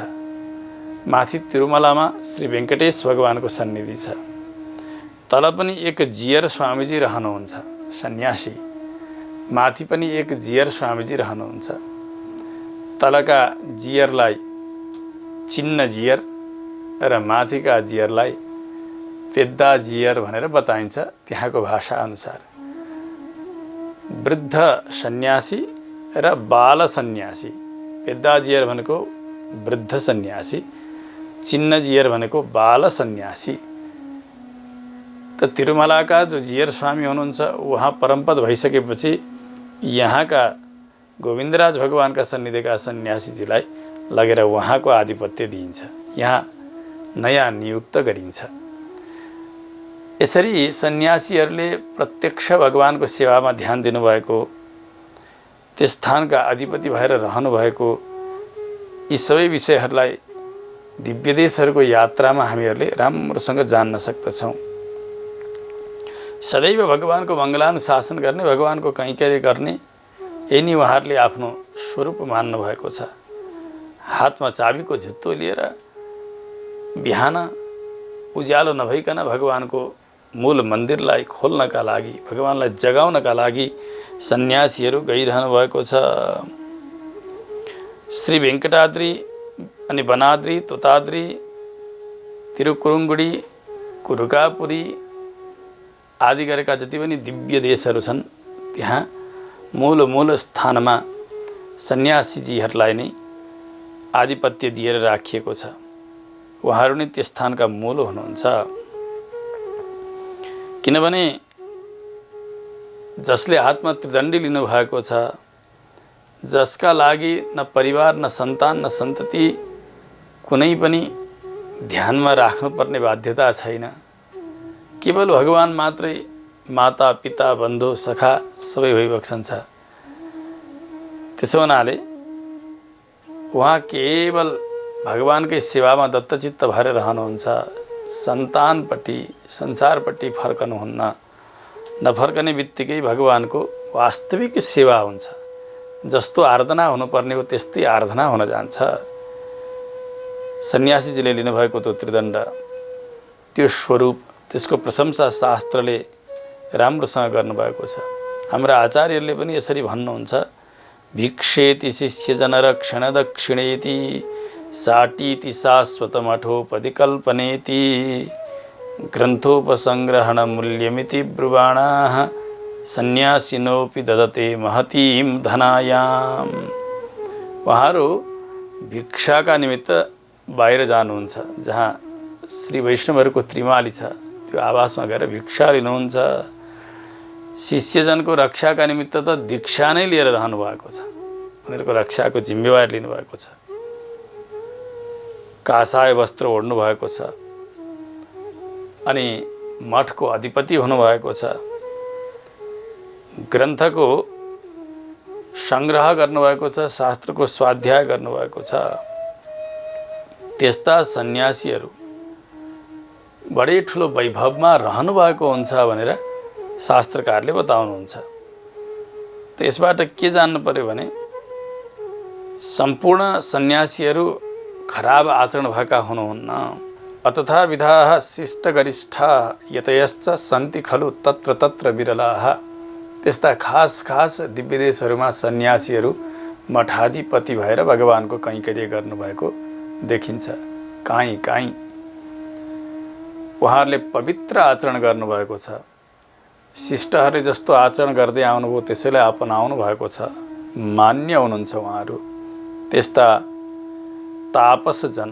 माथि तिरुमलामा श्री वेङ्कटेश भगवानको सन्निधि छ। तल पनि एक जियर स्वामीजी रहनुहुन्छ सन्यासी, माथि पनि एक जियर स्वामीजी रहनुहुन्छ। तलका जियरलाई चिन्न जियर र माथिका जियरलाई पेद्दा जियर भनेर बताइन्छ त्यहाँको भाषा अनुसार। वृद्ध सन्यासी र बाल सन्यासी। पेद्दा जियर भनेको वृद्ध सन्यासी, चिन्न जियर भनेको बाल सन्यासी। त तिरुमलाका जो जियर स्वामी हुनुहुन्छ उहाँ परमपद भइसकेपछि यहाँका गोविन्दराज भगवानका सन्निधिका सन्यासीजीलाई लगेर उहाँको आधिपत्य दिइन्छ, यहाँ नयाँ नियुक्त गरिन्छ। यसरी सन्यासीहरूले प्रत्यक्ष भगवानको सेवामा ध्यान दिनुभएको, त्यस स्थानका अधिपति भएर रहनुभएको, यी सबै विषयहरूलाई दिव्य देशहरूको यात्रामा हामीहरूले राम्रोसँग जान्न सक्दछौँ। सदैव भगवानको मङ्गलानुशासन गर्ने, भगवानको कैङ्कर्य गर्ने, यही नै उहाँहरूले आफ्नो स्वरूप मान्नु भएको छ। हातमा चाबीको झुत्तो लिएर बिहान उज्यालो नभइकन भगवानको मूल मन्दिरलाई खोल्नका लागि, भगवानलाई जगाउनका लागि सन्यासीहरू गइरहनु भएको छ। श्री वेङ्कटाद्री अनि वनाद्री, तोताद्री, तिरुकुरुङ्गुडी, कुरुकापुरी आदि गरेका जति पनि दिव्य देशहरू छन्, त्यहाँ मूल स्थानमा सन्यासीजीहरूलाई नै आधिपत्य दिएर राखिएको छ। उहाँहरू नै त्यस स्थानका मूल हुनुहुन्छ। किनभने जसले हातमा त्रिदण्डी लिनुभएको छ, जसका लागि न परिवार, न सन्तान, न सन्तति कुनै पनि ध्यानमा राख्नुपर्ने बाध्यता छैन, केवल भगवान मात्रै माता, पिता, बन्धु, सखा सबै भइबक्सन्छ। त्यसो हुनाले उहाँ केवल भगवानकै सेवामा दत्तचित्त भएर रहनुहुन्छ। सन्तानपट्टि, संसारपट्टि फर्कनुहुन्न। नफर्कने बित्तिकै भगवानको वास्तविक सेवा हुन्छ। जस्तो आराधना हुनुपर्ने हो त्यस्तै आराधना हुन जान्छ। सन्यासीजीले लिनुभएको त्यो त्रिदण्ड, त्यो स्वरूप, त्यसको प्रशंसा शास्त्रले राम्रोसँग गर्नुभएको छ। हाम्रा आचार्यहरूले पनि यसरी भन्नुहुन्छ, भिक्षेति शिष्यजनरक्षण दक्षिणेति साटीति शाश्वतमठोपधिकल्पनेति ग्रन्थोपसंग्रहण मूल्यमिति ब्रुवाणाः सन्यासिनोपि ददते महतीं धनायाम। उहाँहरू भिक्षाका निमित्त बाहिर जानुहुन्छ, जहाँ श्री वैष्णवहरूको त्रिमाली छ, त्यो आवासमा गएर भिक्षा लिनुहुन्छ। शिष्यजनको रक्षाका निमित्त त दीक्षा नै लिएर रहनु भएको छ, उनीहरूको रक्षाको जिम्मेवारी लिनुभएको छ। कासाय वस्त्र ओढ्नु भएको छ अनि मठको अधिपति हुनुभएको छ। ग्रन्थको सङ्ग्रह गर्नुभएको छ, शास्त्रको स्वाध्याय गर्नुभएको छ। त्यस्ता सन्यासीहरू बडै ठुलो वैभवमा रहनुभएको हुन्छ भनेर शास्त्रकारले बताउनुहुन्छ। त यसबाट के जान्नु पर्यो भने सम्पूर्ण सन्यासीहरू खराब आचरण भएका हुनुहुन्न। अतथा विधाः शिष्टगरिष्ठा यतयश्च सन्ति खलु तत्र तत्र विरलाः। त्यस्ता खास दिव्य देशहरूमा सन्यासीहरू मठाधिपति भएर भगवानको कैङ्कर्य गर्नुभएको देखिन्छ। काहीँ काहीँ उहाँहरूले पवित्र आचरण गर्नुभएको छ। शिष्टहरूले जस्तो आचरण गर्दै आउनुभयो त्यसैलाई अपनाउनु भएको छ। मान्य हुनुहुन्छ उहाँहरू। त्यस्ता तापसजन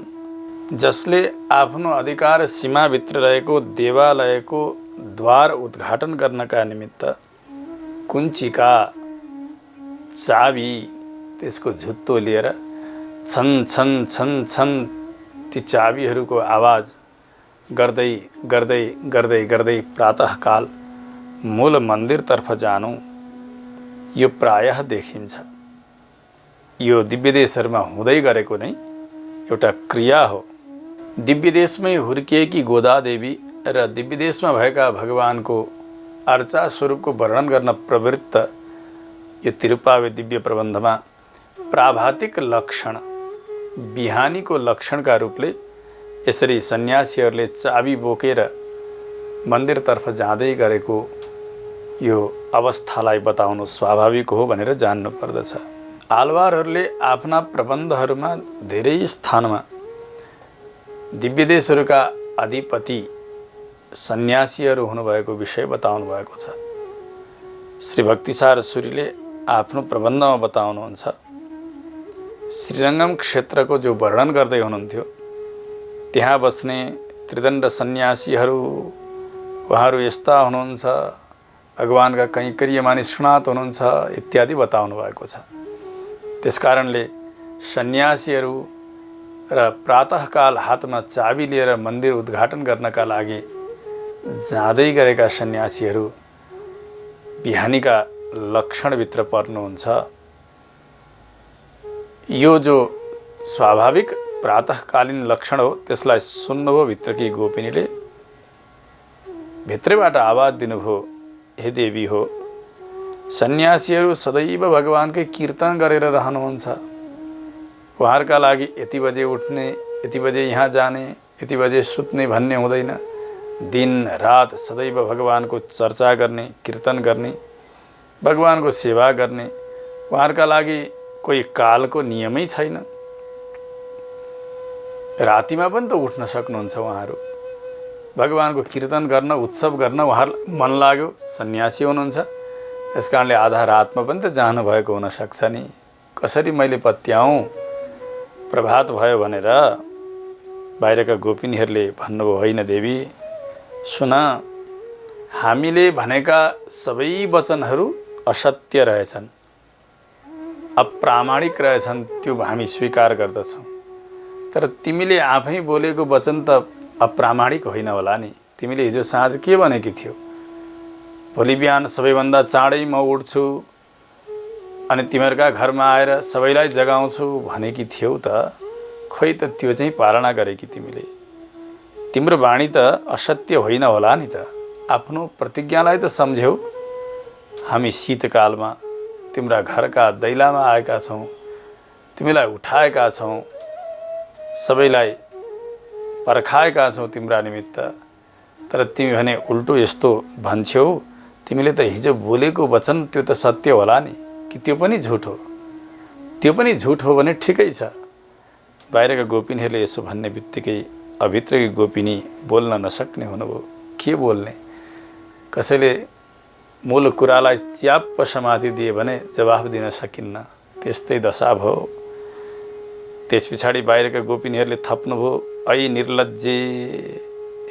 जसले आफ्नो अधिकार सीमाभित्र रहेको देवालयको द्वार उद्घाटन गर्नका निमित्त कुञ्चिका, चाबी, त्यसको झुत्तो लिएर छन छन छन छन ती चाबीहरूको आवाज गर्दै गर्दै गर्दै गर्दै प्रातःकाल मूल मन्दिरतर्फ जानु, यो प्रायः देखिन्छ। यो दिव्य देशहरूमा हुँदै गरेको नै एउटा क्रिया हो। दिव्य देशमै हुर्किएकी गोदादेवी र दिव्य देशमा भएका भगवानको अर्चा स्वरूपको वर्णन गर्न प्रवृत्त यो तिरुपावे दिव्य प्रबन्धमा प्राभातिक लक्षण, बिहानीको लक्षणका रूपले यसरी सन्यासीहरूले चाबी बोकेर मन्दिरतर्फ जाँदै गरेको यो अवस्थालाई बताउनु स्वाभाविक हो भनेर जान्नु पर्दछ। आलवारहरूले आफ्ना प्रबन्धहरूमा धेरै स्थानमा दिव्य देशहरूका अधिपति सन्यासीहरू हुनुभएको विषय बताउनु भएको छ। श्री भक्तिसार सूरीले आफ्नो प्रबन्धमा बताउनुहुन्छ, श्रीरङ्गम क्षेत्रको जो वर्णन गर्दै हुनुहुन्थ्यो, त्यहाँ बस्ने त्रिदण्ड सन्यासीहरू, उहाँहरू यस्ता हुनुहुन्छ, भगवानका कैङ्कर्यमा निष्णात हुनुहुन्छ इत्यादि बताउनु भएको छ। त्यसकारणले सन्यासीहरू र प्रातःकाल हातमा चाबी लिएर मन्दिर उद्घाटन गर्नका लागि जाँदै गरेका सन्यासीहरू बिहानीका लक्षणभित्र पर्नुहुन्छ। यो जो स्वाभाविक प्रातःकालीन लक्षण हो त्यसलाई सुन्नुभयो भित्रकी गोपिनीले। भित्रैबाट आवाज दिनुभयो, हे देवी हो, सन्यासीहरू सदैव भगवानकै कीर्तन गरेर रहनुहुन्छ। उहाँहरूका लागि यति बजे उठ्ने, यति बजे यहाँ जाने, यति बजे सुत्ने भन्ने हुँदैन। दिन रात सदैव भगवानको चर्चा गर्ने, कीर्तन गर्ने, भगवानको सेवा गर्ने। उहाँहरूका लागि कोही कालको नियमै छैन। रातिमा पनि त उठ्न सक्नुहुन्छ उहाँहरू। भगवानको कीर्तन गर्न, उत्सव गर्न उहाँहरूलाई मन लाग्यो, सन्यासी हुनुहुन्छ, त्यस कारणले आधा रातमा पनि त जानुभएको हुनसक्छ नि। कसरी मैले पत्याउँ? प्रभात भयो भनेर बाहिरका गोपिनीहरूले भन्नुभयो, होइन देवी सुन, हामीले भनेका सबै वचनहरू असत्य रहेछन्, अप्रामाणिक रहेछन्, त्यो हामी स्वीकार गर्दछौँ। तर तिमीले आफै बोलेको वचन त अप्रामाणिक होइन होला नि। तिमीले हिजो साँझ के भनेकी थियौ? भोलि बिहान सबैभन्दा चाँडै म उठ्छु अनि तिमीहरूका घरमा आएर सबैलाई जगाउँछु भनेकी थियौ त। खोइ त त्यो चाहिँ पालना गरेकी तिमीले। तिम्रो वाणी त असत्य होइन होला नि त। आफ्नो प्रतिज्ञालाई त सम्झ्यौ। हामी शीतकालमा तिम्रा घरका दैलामा आएका छौँ, तिमीलाई उठाएका छौँ, सबैलाई पर्खाएका छौँ तिम्रा निमित्त। तर तिमी भने उल्टो यस्तो भन्छौ। तिमीले त हिजो बोलेको वचन त्यो त सत्य होला नि, कि त्यो पनि झुट हो? त्यो पनि झुट हो भने ठिकै छ। बाहिरका गोपिनीहरूले यसो भन्ने बित्तिकै अभित्रकी गोपिनी बोल्न नसक्ने हुनुभयो। के बोल्ने? कसैले मूल कुरालाई च्याप्प समातिदिए भने जवाफ दिन सकिन्न। त्यस्तै दशा भयो। त्यस पछाडि बाहिरका गोपिनीहरूले थप्नुभयो, ऐ निर्लज्जे,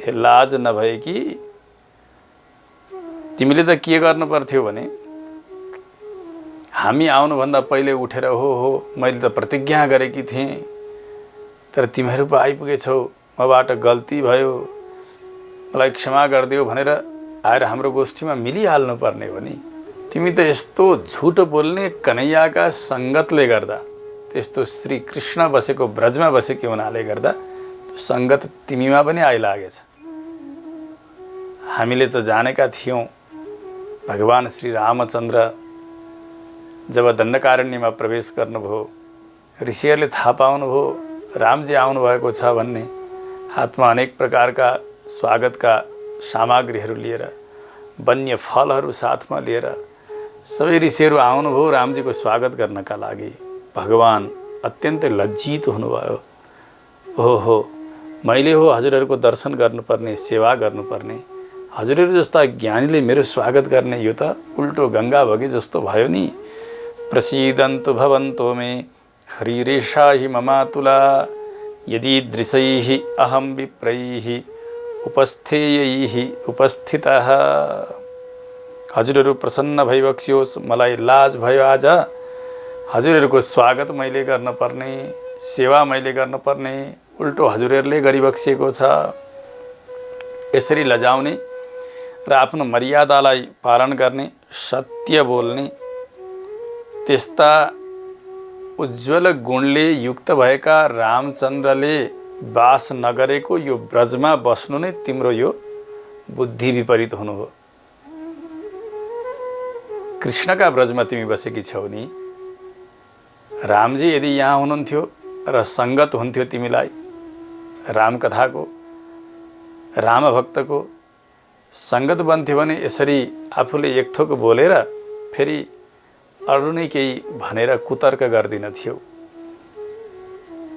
हे लाज नभए कि तिमीले त के गर्नु पर्थ्यो भने हामी आउनुभन्दा पहिले उठेर हो मैले त प्रतिज्ञा गरेकी थिएँ, तर तिमीहरू पो आइपुगेछौ, मबाट गल्ती भयो, मलाई क्षमा गरिदेऊ भनेर आएर हाम्रो गोष्ठीमा मिलिहाल्नु पर्ने हो नि। तिमी त यस्तो झुट बोल्ने कन्हैयाका सङ्गतले गर्दा, त्यस्तो श्री कृष्ण बसेको ब्रजमा बसेको हुनाले गर्दा त्यो सङ्गत तिमीमा पनि आइलागेछ। हामीले त जानेका थियौँ भगवान श्री रामचन्द्र जब दण्डकारण्यमा प्रवेश गर्नुभयो, ऋषिहरूले थाहा पाउनुभयो रामजी आउनुभएको छ भन्ने, हातमा अनेक प्रकारका स्वागतका सामग्रीहरू लिएर, वन्य फलहरू साथमा लिएर सबै ऋषिहरू आउनुभयो रामजीको स्वागत गर्नका लागि। भगवान अत्यन्तै लज्जित हुनुभयो। हो मैले हो हजुरहरूको दर्शन गर्नुपर्ने, सेवा गर्नुपर्ने, हजुरहरू जस्ता ज्ञानीले मेरो स्वागत गर्ने, यो त उल्टो गङ्गा बगे जस्तो भयो नि। प्रसीदन्तु भवन्तो मे हरिरेषा हि ममातुला, यदि दृशैः अहं विप्रैः उपस्थेयैः उपस्थितः। हजुरहरू प्रसन्न भइबक्सियोस्, मलाई लाज भयो आज। हजुरहरूको स्वागत मैले गर्नुपर्ने, सेवा मैले गर्नुपर्ने, उल्टो हजुरहरूले गरिबक्सिएको छ। यसरी लजाउने र आफ्नो मर्यादालाई पालन गर्ने, सत्य बोल्ने, त्यस्ता उज्जवल गुणले युक्त भएका रामचन्द्रले वास नगरेको यो ब्रजमा बस्नु नै तिम्रो यो बुद्धि विपरीत हुनु हो। कृष्णका ब्रजमा तिमी बसेकी छौ नि। रामजी यदि यहाँ हुनुहुन्थ्यो र सङ्गत हुन्थ्यो तिमीलाई रामकथाको, रामभक्तको सङ्गत बन्थ्यो भने यसरी आफूले एकथोक बोलेर फेरि अरू नै केही भनेर कुतर्क गर्दिनथ्यौ।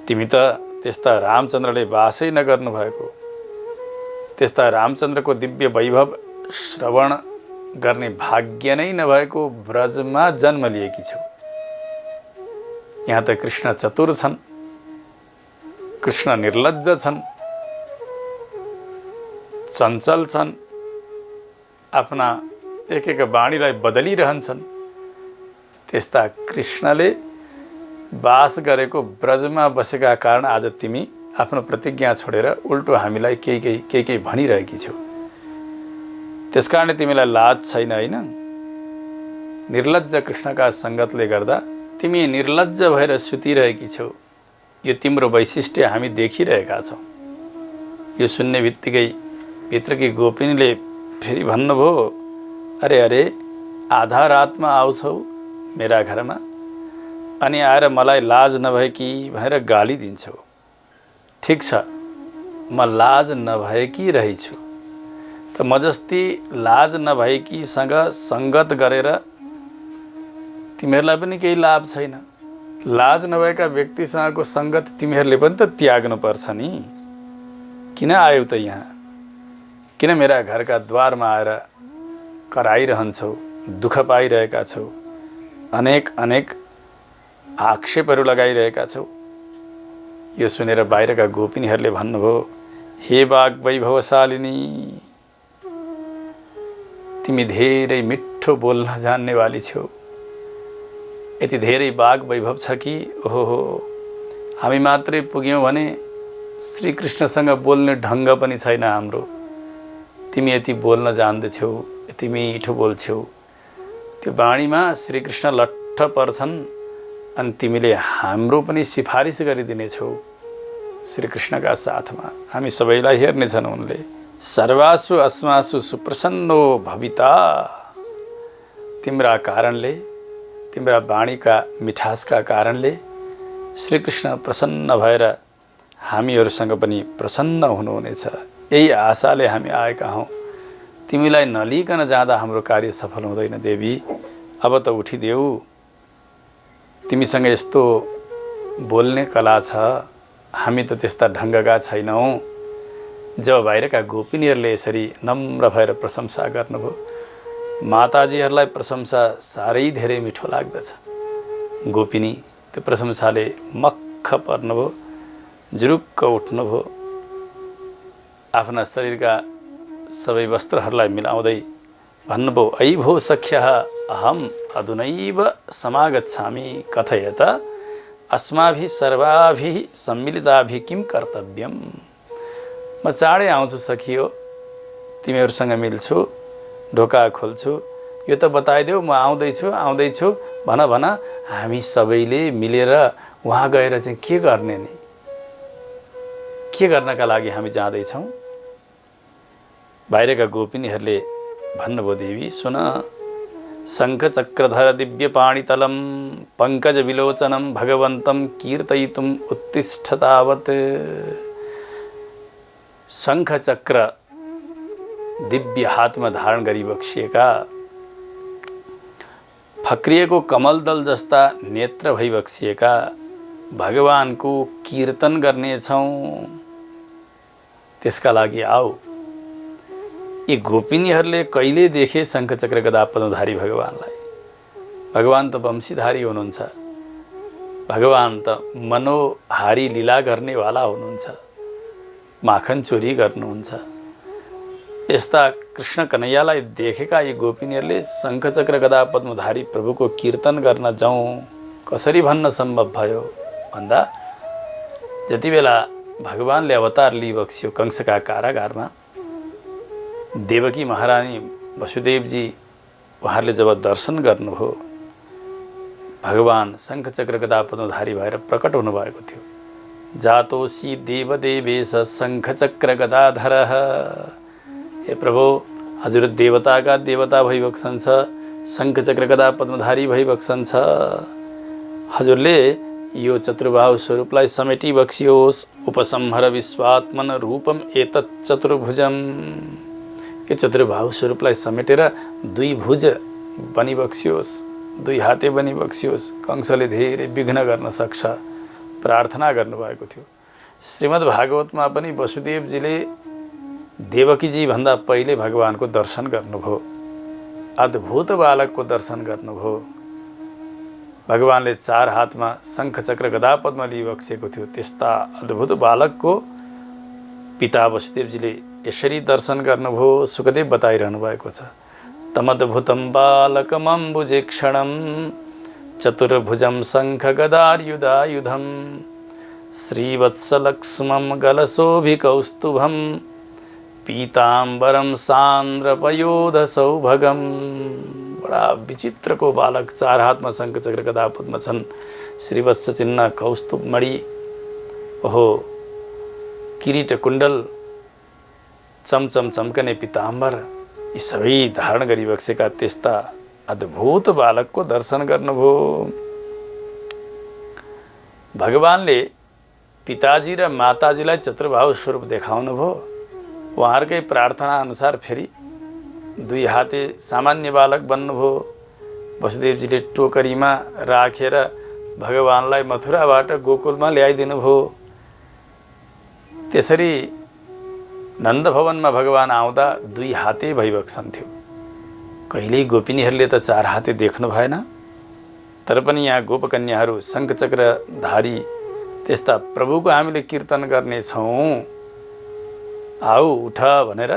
तिमी त त्यस्ता रामचन्द्रले वासै नगर्नु भएको, त्यस्ता रामचन्द्रको दिव्य वैभव श्रवण गर्ने भाग्य नै नभएको ब्रजमा जन्म लिएकी छौ। यहाँ त कृष्ण चतुर छन्, कृष्ण निर्लज्ज छन्, चञ्चल छन्, आफ्ना एक एक वाणीलाई बदलिरहन्छन्। त्यस्ता कृष्णले वास गरेको ब्रजमा बसेका कारण आज तिमी आफ्नो प्रतिज्ञा छोडेर उल्टो हामीलाई केही भनिरहेकी छौ। त्यसकारण तिमीलाई लाज छैन होइन? निर्लज्ज कृष्णका सङ्गतले गर्दा तिमी निर्लज्ज भएर सुतिरहेकी छौ। यो तिम्रो वैशिष्ट्य हामी देखिरहेका छौँ। यो सुन्ने बित्तिकै भित्रकी गोपिनीले फेरि भन्नुभयो, अरे आधा रातमा आउँछौ मेरा घरमा, अनि आएर मलाई लाज नभएकी भनेर गाली दिन्छौ। ठिक छ, म लाज नभएकी रहेछु, त म जस्ती लाज नभएकीसँग सङ्गत गरेर तिमीहरूलाई पनि केही लाभ छैन। लाज नभएका व्यक्तिसँगको सङ्गत तिमीहरूले पनि त त्याग्नुपर्छ नि। किन आयौ त यहाँ? किन मेरा घरका द्वारमा आएर कराइरहन्छौ, दुःख पाइरहेका छौ, अनेक अनेक आक्षेपहरू लगाइरहेका छौ? यो सुनेर बाहिरका गोपिनीहरूले भन्नुभयो, हे बाग वैभवशालिनी, तिमी धेरै मिठो बोल्न जान्नेवाली छौ। यति धेरै बाग वैभव छ कि ओहो, हामी मात्रै पुग्यौँ भने श्रीकृष्णसँग बोल्ने ढङ्ग पनि छैन हाम्रो। तिमी यति बोल्न जान्दछौ, यति मिठो बोल्छौ, त्यो बाणीमा श्रीकृष्ण लट्ठ पर्छन् अनि तिमीले हाम्रो पनि सिफारिस गरिदिनेछौ श्रीकृष्णका साथमा। हामी सबैलाई हेर्नेछन् उनले। सर्वासु अस्मासु सुप्रसन्नो भविता, तिम्रा कारणले, तिम्रा बाणीका मिठासका कारणले श्रीकृष्ण प्रसन्न भएर हामीहरूसँग पनि प्रसन्न हुनुहुनेछ। यही आशाले हामी आएका हौँ। तिमीलाई नलिकन जाँदा हाम्रो कार्य सफल हुँदैन देवी। अब त उठिदेऊ। तिमीसँग यस्तो बोल्ने कला छ, हामी त त्यस्ता ढङ्गका छैनौँ। जब बाहिरका गोपिनीहरूले यसरी नम्र भएर प्रशंसा गर्नुभयो, माताजीहरूलाई प्रशंसा साह्रै धेरै मिठो लाग्दछ। गोपिनी त्यो प्रशंसाले मक्ख पर्नुभयो, जुरुक्क उठ्नुभयो। आफ्ना शरीरका सबै वस्त्रहरूलाई मिलाउँदै भन्नुभयो, ऐ भो सख्यः अहम अधुनैव समागच्छामि, कथयत अस्माभिः सर्वाभिः सम्मिलिताभिः किं कर्तव्यम। म चाँडै आउँछु सखियो, तिमीहरूसँग मिल्छु, ढोका खोल्छु। यो त बताइदेऊ, म आउँदैछु भन भन। हामी सबैले मिलेर वहाँ गएर चाहिँ के गर्ने नि? के गर्नका लागि हामी जाँदैछौँ? बाहिरका गोपिनीहरूले भन्नुभयो, देवी सुन, शङ्खचक्रधर दिव्यपाणितलं पङ्कजविलोचनं भगवन्तं कीर्तयितुम् उत्तिष्ठ तावत्। शङ्खचक्र दिव्य हातमा धारण गरी बक्सिएका, फक्रिएको कमलदल जस्ता नेत्र भई बक्सिएका भगवानको कीर्तन गर्नेछौँ। त्यसका लागि आऊ। यी गोपिनीहरूले कहिले देखे शङ्खचक्र गदा पद्मधारी भगवानलाई? भगवान त वंशीधारी हुनुहुन्छ, भगवान त मनोहारी लीला गर्नेवाला हुनुहुन्छ, माखन चोरी गर्नुहुन्छ। यस्ता कृष्ण कन्हैयालाई देखेका यी गोपिनीहरूले शङ्खचक्र गदा पद्मधारी प्रभुको कीर्तन गर्न जाउँ कसरी भन्न सम्भव भयो भन्दा, जति बेला भगवानले अवतार लिइबक्सियो कंसका कारागारमा, देवकी महारानी वसुदेवजी उहाँहरूले जब दर्शन गर्नुभयो, भगवान शङ्खचक्र गदा पद्मधारी भएर प्रकट हुनुभएको थियो। जातोसी देवदेवेश शङ्खचक्र गदाधरः। हे प्रभु, हजुर देवताका देवता भइबक्सन्छ, शङ्खचक्र गदा पद्मधारी भइबक्सन्छ। हजुरले यो चतुर्बाहु स्वरूपलाई समेटी बक्सियोस्। उपसंहर विश्वात्मन रूपम एतत् चतुर्भुजम। यो चतुर्बाहु स्वरूपलाई समेटेर दुई भुज बनी बक्सियोस्, दुई हाते बनी बक्सियोस्। कंसले धेरै विघ्न गर्न सक्छ, प्रार्थना गर्नुभएको थियो। श्रीमद् भागवतमा पनि वसुदेवजीले देवकीजी भन्दा पहिले भगवानको दर्शन गर्नुभयो, अद्भुत बालकको दर्शन गर्नुभयो। भगवानले चार हातमा शङ्खचक्र गदा पद्म लिइबक्सेको थियो। त्यस्ता अद्भुत बालकको पिता वसुदेवजीले यसरी दर्शन गर्नुभयो। सुखदेव बताइरहनु भएको छ, तमद्भुतं बालकमम्बुजेक्षणं चतुर्भुजं शङ्ख गदायुधायुधं श्रीवत्सलक्ष्मं गलशोभिकौस्तुभं पीताम्बरं सान्द्रपयोधसौभगम। बडा विचित्रको बालक, चार हातमा शङ्खचक्र गदा पद्म छन्, श्रीवत्स चिन्ह, कौस्तुभ मणि, ओहो किरीट कुण्डल, चमचम चम्कने पीताम्बर, यी सबै धारण गरी बक्सेका त्यस्ता अद्भुत बालकको दर्शन गर्नुभयो। भगवानले पिताजी र माताजीलाई चतुर्बाहु स्वरूप देखाउनु भयो। उहाँहरूकै प्रार्थना अनुसार फेरि दुई हाते सामान्य बालक बन्नुभयो। वसुदेवजीले टोकरीमा राखेर भगवानलाई मथुराबाट गोकुलमा ल्याइदिनु भयो। त्यसरी नन्द भवनमा भगवान आउँदा दुई हाते भइबक्सन्थ्यो। कहिल्यै गोपिनीहरूले त चार हाते देख्नु भएन। तर पनि यहाँ गोपकन्याहरू शङ्खचक्रधारी त्यस्ता प्रभुको हामीले कीर्तन गर्नेछौँ, आऊ उठ भनेर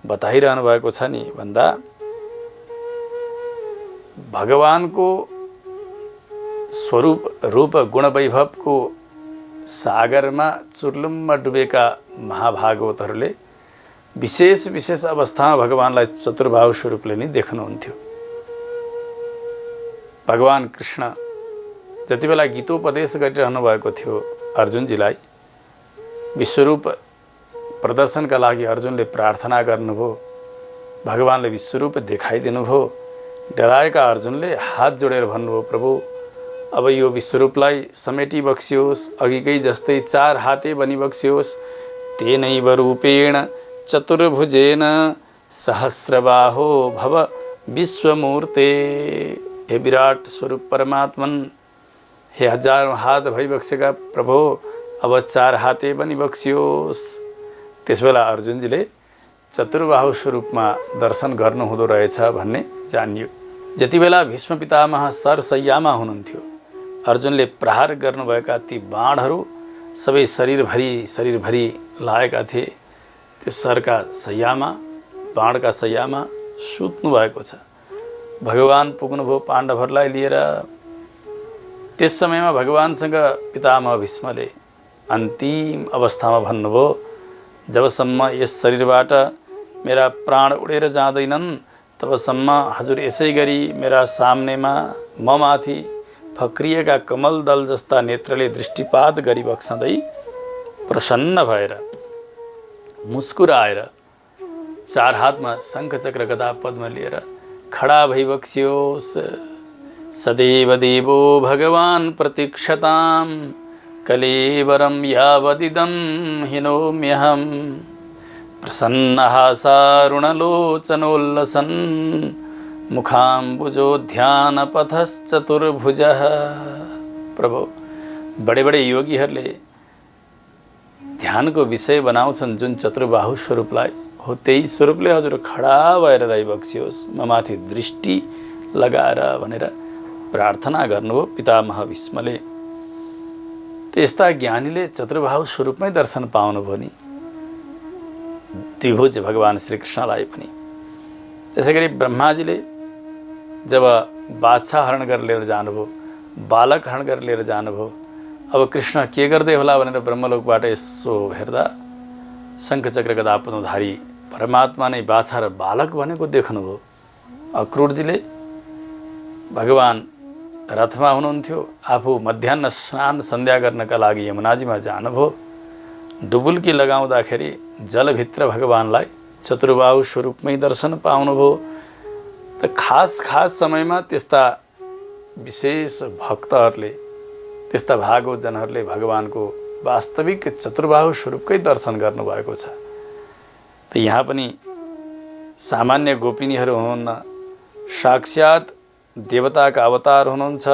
बताइरहनु भएको छ नि भन्दा भगवानको स्वरूप रूप गुण वैभवको सागरमा चुर्लुम्म डुबेका महाभागवतहरूले विशेष विशेष अवस्थामा भगवानलाई चतुर्बाहु स्वरूपले नै देख्नुहुन्थ्यो। भगवान कृष्ण जति बेला गीतोपदेश गरिरहनु भएको थियो अर्जुनजीलाई, विश्वरूप प्रदर्शनका लागि अर्जुनले प्रार्थना गर्नुभयो। भगवानले विश्वरूप देखाइदिनु भयो। डराएका अर्जुनले हात जोडेर भन्नुभयो, प्रभु अब यो विश्वरूपलाई समेटी बक्सियोस्, अघिकै जस्तै चार हाते बनी बक्सियोस्। तेनैव रूपेण चतुर्भुजेन सहस्रबाहो भव विश्वमूर्ते। हे विराट स्वरूप परमात्मन, हे हजारौं हात भइबक्सेका प्रभु, अब चार हाते बनी बक्सियोस्। त्यसबेला अर्जुनजीले चतुर्बाहु स्वरूपमा दर्शन गर्नुहुँदो रहेछ भन्ने जानियो। जति बेला भीष्म पितामह सरसैयामा हुनुहुन्थ्यो, अर्जुनले प्रहार गर्नुभएका ती बाणहरू सबै शरीरभरि लागेका थिए। त्यो सरका सैयामा, बाणका सैयामा सुत्नु भएको छ। भगवान पुग्नुभयो पाण्डवहरूलाई लिएर। त्यस समयमा भगवानसँग पितामह भीष्मले अन्तिम अवस्थामा भन्नुभयो, जबसम्म यस शरीरबाट मेरा प्राण उडेर जाँदैनन् तबसम्म हजुर यसै गरी मेरा सामनेमा ममाथि फक्रिएका कमल दल जस्ता नेत्रले दृष्टिपात गरिबक्सँदै प्रसन्न भएर मुस्कुराएर चार हातमा शङ्ख चक्र गदा पद्म लिएर खडा भइबक्सियोस्। सदैव देवो भगवान् प्रतीक्षतां कलेवरं यावदिदं हिनोम्यहम्। प्रसन्नहासारुणलोचनोल्लसन् मुखाम्बुजोध्यानपथश्चतुर्भुजः। प्रभु, बडे बडे योगीहरूले ध्यानको विषय बनाउँछन् जुन चतुर्बाहु स्वरूपलाई, हो त्यही स्वरूपले हजुर खडा भएर रहिबक्सियोस्, ममाथि दृष्टि लगाएर भनेर प्रार्थना गर्नुभयो पितामह भीष्मले। त्यस्ता ज्ञानीले चतुर्बाहु स्वरूपमै दर्शन पाउनुभयो नि द्विभुज भगवान श्रीकृष्णलाई पनि। त्यसै गरी ब्रह्माजीले जब बाछा हरण गरेर लिएर जानुभयो, बालक हरण गरेर लिएर जानुभयो, अब कृष्ण के गर्दै होला भनेर ब्रह्मलोकबाट यसो हेर्दा शङ्खचक्र गदा पद्मधारी परमात्मा नै बाछा र बालक भनेको देख्नुभयो। अक्रूरजीले भगवान रथमा हुनुहुन्थ्यो, आफू मध्याह्न स्नान सन्ध्या गर्नका लागि यमुनाजीमा जानुभयो। डुबुल्की लगाउँदाखेरि जलभित्र भगवानलाई चतुर्बाहु स्वरूपमै दर्शन पाउनुभयो। त खास समयमा त्यस्ता विशेष भक्तहरूले, त्यस्ता भागवतजनहरूले भगवानको वास्तविक चतुर्बाहु स्वरूपकै दर्शन गर्नुभएको छ। त यहाँ पनि सामान्य गोपिनीहरू हुनुहुन्न, साक्षात देवताका अवतार हुनुहुन्छ।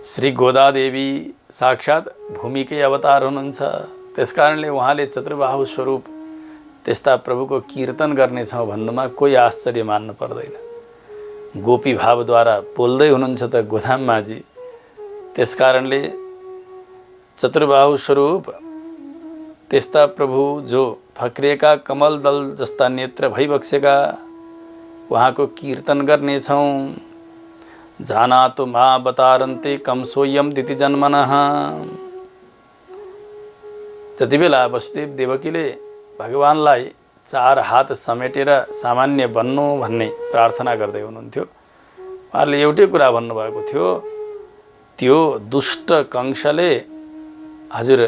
श्री गोदादेवी साक्षात भूमिकै अवतार हुनुहुन्छ। त्यसकारणले उहाँले चतुर्बाहु स्वरूप त्यस्ता प्रभुको कीर्तन गर्नेछौँ भन्नुमा कोही आश्चर्य मान्नु पर्दैन। गोपी भावद्वारा बोल्दै हुनुहुन्छ त गोधाममाजी। त्यसकारणले चतुर्बाहु स्वरूप त्यस्ता प्रभु जो फक्रिएका कमल दल जस्ता नेत्र भइबक्सेका, उहाँको कीर्तन गर्नेछौँ। जानातु मा अवतारन्ते कम सोयम दिति जन्मनः। जति बेला वसुदेव देवकीले भगवानलाई चार हात समेटेर सामान्य बन्नु भन्ने प्रार्थना गर्दै हुनुहुन्थ्यो, उहाँले एउटै कुरा भन्नुभएको थियो, त्यो दुष्ट कंशले हजुर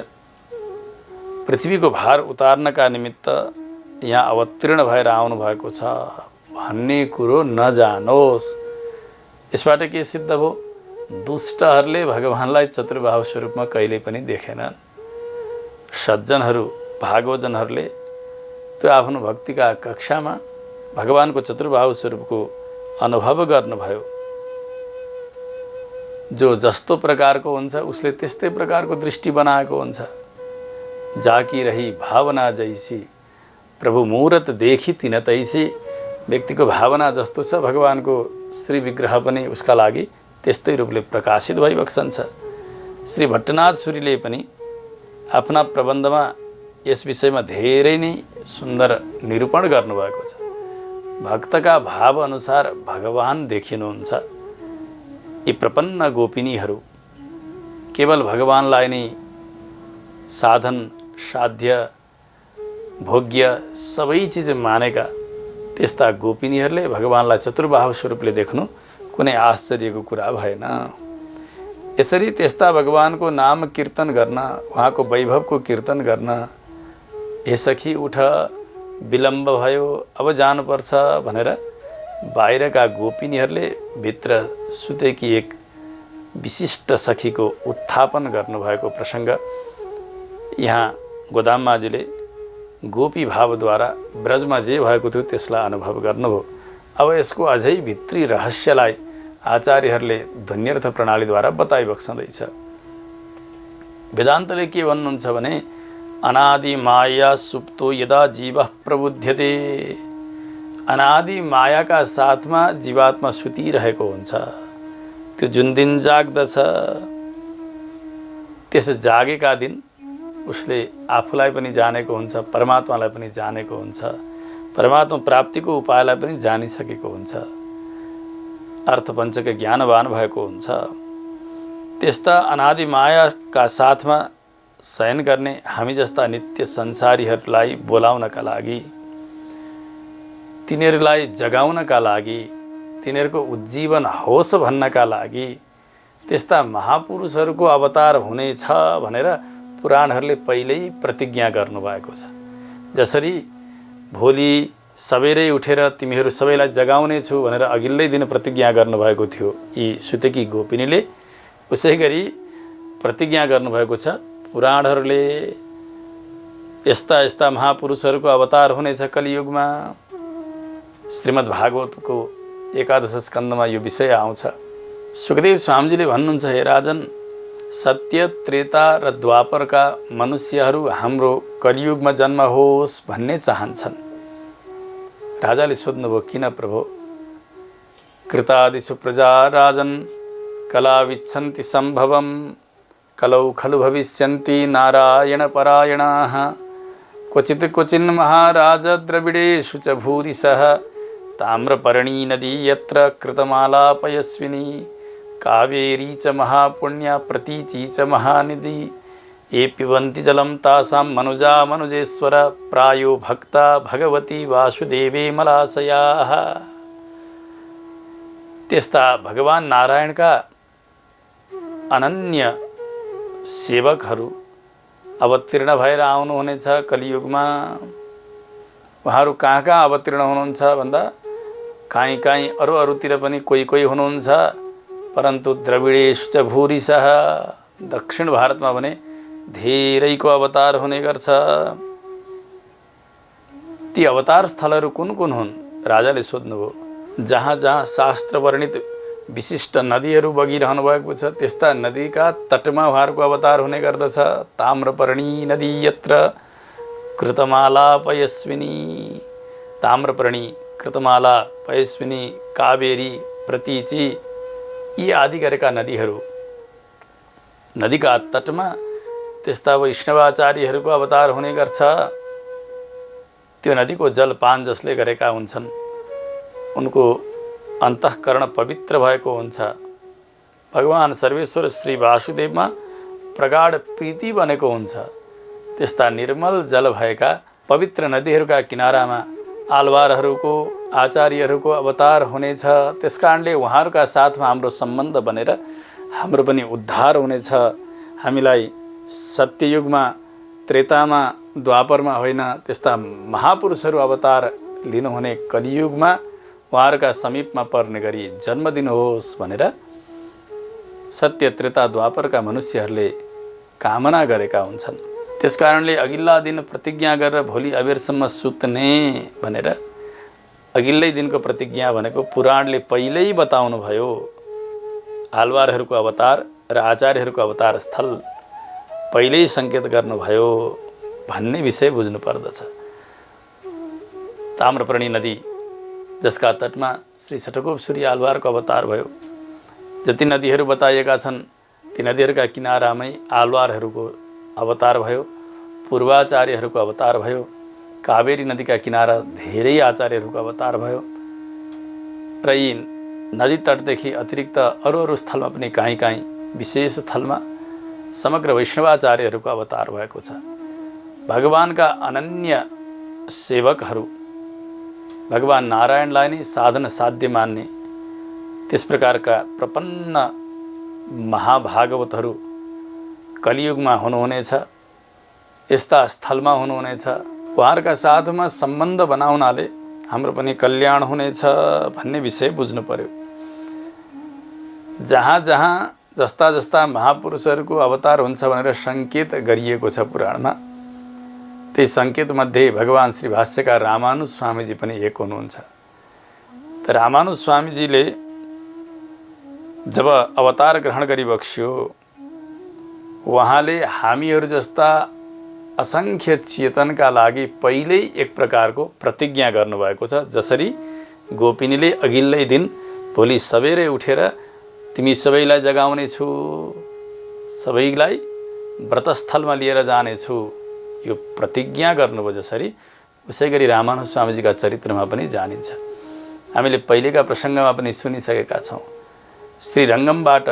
पृथ्वीको भार उतार्नका निमित्त यहाँ अवतीर्ण भएर आउनु भएको छ भन्ने कुरो नजानोस्। यसबाट के सिद्ध भयो? दुष्टहरूले भगवानलाई चतुर्बाहु स्वरूपमा कहिल्यै पनि देखेनन्। सज्जनहरू भागवजनहरूले त्यो आफ्नो भक्तिका कक्षामा भगवानको चतुर्बाहु स्वरूपको अनुभव गर्नुभयो। जो जस्तो प्रकारको हुन्छ उसले त्यस्तै प्रकारको दृष्टि बनाएको हुन्छ। जाकी रही भावना जैसी प्रभु मूरत देखी तिन तैसी। व्यक्तिको भावना जस्तो छ भगवानको श्री विग्रह पनि उसका लागि त्यस्तै रूपले प्रकाशित भइबक्सन्छ। श्री भट्टनाथ सूरीले पनि आफ्ना प्रबन्धमा यस विषयमा धेरै नै सुन्दर निरूपण गर्नुभएको छ। भक्तका भाव अनुसार भगवान देखिनुहुन्छ। यी प्रपन्न गोपिनीहरू केवल भगवानलाई नै साधन साध्य भोग्य सबै चिज मानेका त्यस्ता गोपिनीहरूले भगवानलाई चतुर्बाहु स्वरूपले देख्नु कुनै आश्चर्यको कुरा भएन। यसरी त्यस्ता भगवानको नाम कीर्तन गर्न, उहाँको वैभवको कीर्तन गर्न, हे सखी उठ विलम्ब भयो अब जानुपर्छ भनेर बाहिरका गोपिनीहरूले भित्र सुतेकी एक विशिष्ट सखीको उत्थापन गर्नुभएको प्रसङ्ग यहाँ गोदाममाझीले गोपी भावद्वारा ब्रजमा जे भएको थियो त्यसलाई अनुभव गर्नुभयो। अब यसको अझै भित्री रहस्यलाई आचार्यहरूले ध्वन्यर्थ प्रणालीद्वारा बताइबक्सँदैछ। वेदान्तले के भन्नुहुन्छ भने अनादि माया सुप्तो यदा जीवः प्रबुध्यते। अनादि मायाका साथमा जीवात्मा सुतिरहेको हुन्छ। त्यो जुन दिन जाग्दछ त्यस जागेका दिन उसले आफूलाई पनि जानेको हुन्छ, परमात्मालाई पनि जानेको हुन्छ, परमात्मा प्राप्तिको उपायलाई पनि जानिसकेको हुन्छ, अर्थपञ्चक ज्ञानवान भएको हुन्छ। त्यस्ता अनादि मायाका साथमा शयन गर्ने हामी जस्ता नित्य संसारीहरूलाई बोलाउनका लागि, तिनीहरूलाई जगाउनका लागि, तिनीहरूको उज्जीवन होस् भन्नका लागि त्यस्ता महापुरुषहरूको अवतार हुनेछ भनेर पुराणहरूले पहिल्यै प्रतिज्ञा गर्नुभएको छ। जसरी भोलि सबेरै उठेर तिमीहरू सबैलाई जगाउने छु भनेर अघिल्लै दिन प्रतिज्ञा गर्नुभएको थियो यी सुतेकी गोपिनीले, उसै गरी प्रतिज्ञा गर्नुभएको छ पुराणहरूले। यस्ता यस्ता महापुरुषहरूको अवतार हुनेछ कलियुगमा। श्रीमद् भागवतको एकादश स्कन्धमा यो विषय आउँछ। सुखदेव स्वामीजीले भन्नुहुन्छ, हे राजन, सत्य त्रेता र द्वापरका मनुष्यहरू हाम्रो कलियुगमा जन्म होस् भन्ने चाहन्छन्। राजाले सोध्नुभयो, किन प्रभु? कृतादिषु प्रजा राजन कला विच्छन्ति सम्भवम कलौ खलु भविष्यन्ति नारायण परायणाः क्वचित् क्वचिन् महाराज द्रविडेषु च भूरिशः ताम्रपर्णी नदी यत्र कृतमाला पयस्विनी कावेरी च महापुण्या प्रतीची च महानिधि ये पिबन्ति जलं तासां मनुजा मनुजेश्वर प्रायो भक्ता भगवती वासुदेवे मलाशयाः। त्यस्ता भगवान नारायणका अनन्य सेवकहरू अवतीर्ण भएर आउनुहुनेछ कलियुगमा। उहाँहरू कहाँ कहाँ अवतीर्ण हुनुहुन्छ भन्दा काहीँ काहीँ अरूतिर पनि कोही कोही हुनुहुन्छ, परन्तु द्रविडेषु च भूरिशः, दक्षिण भारतमा भने धेरैको अवतार हुने गर्छ। ती अवतार स्थलहरू कुन कुन हुन्? राजाले सोध्नुभयो। जहाँ जहाँ शास्त्र वर्णित विशिष्ट नदीहरू बगिरहनु भएको छ त्यस्ता नदीका तटमा उहाँहरूको अवतार हुने गर्दछ। ताम्रपर्णी नदी यत्र कृतमाला पयस्विनी, ताम्रपर्णी, कृतमाला, पयस्विनी, कावेरी, प्रतीची यी आदि गरेका नदीहरू, नदीका तटमा त्यस्ता वैष्णवाचार्यहरूको अवतार हुने गर्छ। त्यो नदीको जलपान जसले गरेका हुन्छन् उनको अन्तःकरण पवित्र भएको हुन्छ। भगवान सर्वेश्वर श्री वासुदेवमा प्रगाढ प्रीति बनेको हुन्छ। त्यस्ता निर्मल जल भएका पवित्र नदीहरूका किनारामा आलवारहरूको आचार्यहरूको अवतार हुनेछ। त्यसकारणले उहाँहरूका साथमा हाम्रो सम्बन्ध बनेर हाम्रो पनि उद्धार हुनेछ। हामीलाई सत्ययुगमा, त्रेतामा, द्वापरमा होइन, त्यस्ता महापुरुषहरू अवतार लिनुहुने कलियुगमा उहाँहरूका समीपमा पर्ने गरी जन्म दिनुहोस् भनेर सत्य त्रेता द्वापरका मनुष्यहरूले कामना गरेका हुन्छन्। त्यसकारणले अघिल्ला दिन प्रतिज्ञा गरेर भोलि अबेरसम्म सुत्ने भनेर अघिल्लै दिनको प्रतिज्ञा भनेको पुराणले पहिल्यै बताउनु भयो। आलवारहरूको अवतार र आचार्यहरूको अवतार स्थल पहिल्यै सङ्केत गर्नुभयो भन्ने विषय बुझ्नु पर्दछ। ताम्रपर्णी नदी जसका तटमा श्री छटकोप सूर्य आलवारको अवतार भयो, जति नदीहरू बताइएका छन् ती नदीहरूका किनारामै आलवारहरूको अवतार भयो, पूर्वाचार्यहरूको अवतार भयो। कावेरी नदीका किनारा धेरै आचार्यहरूको अवतार भयो र यी नदी तटदेखि अतिरिक्त अरू अरू स्थलमा पनि काहीँ काहीँ विशेष स्थलमा समग्र वैष्णवाचार्यहरूको अवतार भएको छ। भगवानका अनन्य सेवकहरू भगवान नारायणलाई नै साधन साध्य मान्ने त्यस प्रकारका प्रपन्न महाभागवतहरू कलियुगमा हुनुहुनेछ, यस्ता स्थलमा हुनुहुनेछ। उहाँहरूका साथमा सम्बन्ध बनाउनाले हाम्रो पनि कल्याण हुनेछ भन्ने विषय बुझ्नु पर्यो। जहाँ जहाँ जस्ता जस्ता महापुरुषहरूको अवतार हुन्छ भनेर सङ्केत गरिएको छ पुराणमा, त्यही सङ्केतमध्ये भगवान श्री भाष्यकार रामानुज स्वामीजी पनि एक हुनुहुन्छ। त रामानुज स्वामीजीले जब अवतार ग्रहण गरिबक्स्यो, उहाँले हामीहरू जस्ता असङ्ख्य चेतनका लागि पहिल्यै एक प्रकारको प्रतिज्ञा गर्नुभएको छ। जसरी गोपिनीले अघिल्लै दिन भोलि सबेरै उठेर तिमी सबैलाई जगाउने छु, सबैलाई व्रतस्थलमा लिएर जानेछु, यो प्रतिज्ञा गर्नुभयो। जसरी उसै गरी रामानुज स्वामीजीका चरित्रमा पनि जानिन्छ। हामीले पहिलेका प्रसङ्गमा पनि सुनिसकेका छौँ। श्रीरङ्गमबाट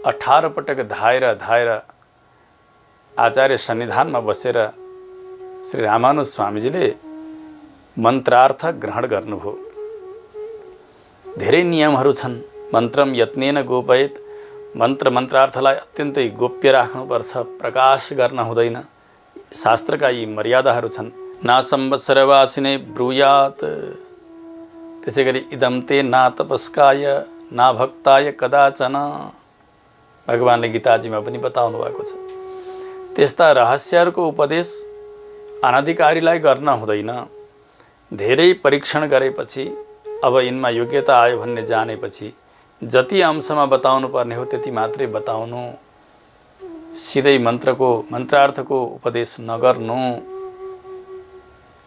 18 पटक धाएर आचार्य सन्निधानमा बसेर श्री रामानुज स्वामीजीले मन्त्रार्थ ग्रहण गर्नुभयो। धेरै नियमहरू छन्। मन्त्रम यत्नेन गोपयेत, मन्त्रार्थलाई अत्यन्तै गोप्य राख्नुपर्छ, प्रकाश गर्न हुँदैन। शास्त्रका यी मर्यादाहरू छन्। ना संवत्सरवासिने ब्रूयात, त्यसै गरी इदम ते ना तपस्काय ना भक्ताय कदाचन, भगवानले गीताजीमा पनि बताउनु भएको छ। त्यस्ता रहस्यहरूको उपदेश अनधिकारीलाई गर्न हुँदैन। धेरै परीक्षण गरेपछि अब यिनमा योग्यता आयो भन्ने जानेपछि जति अंशमा बताउनु पर्ने हो त्यति मात्रै बताउनु, सिधै मन्त्रार्थको उपदेश नगर्नु।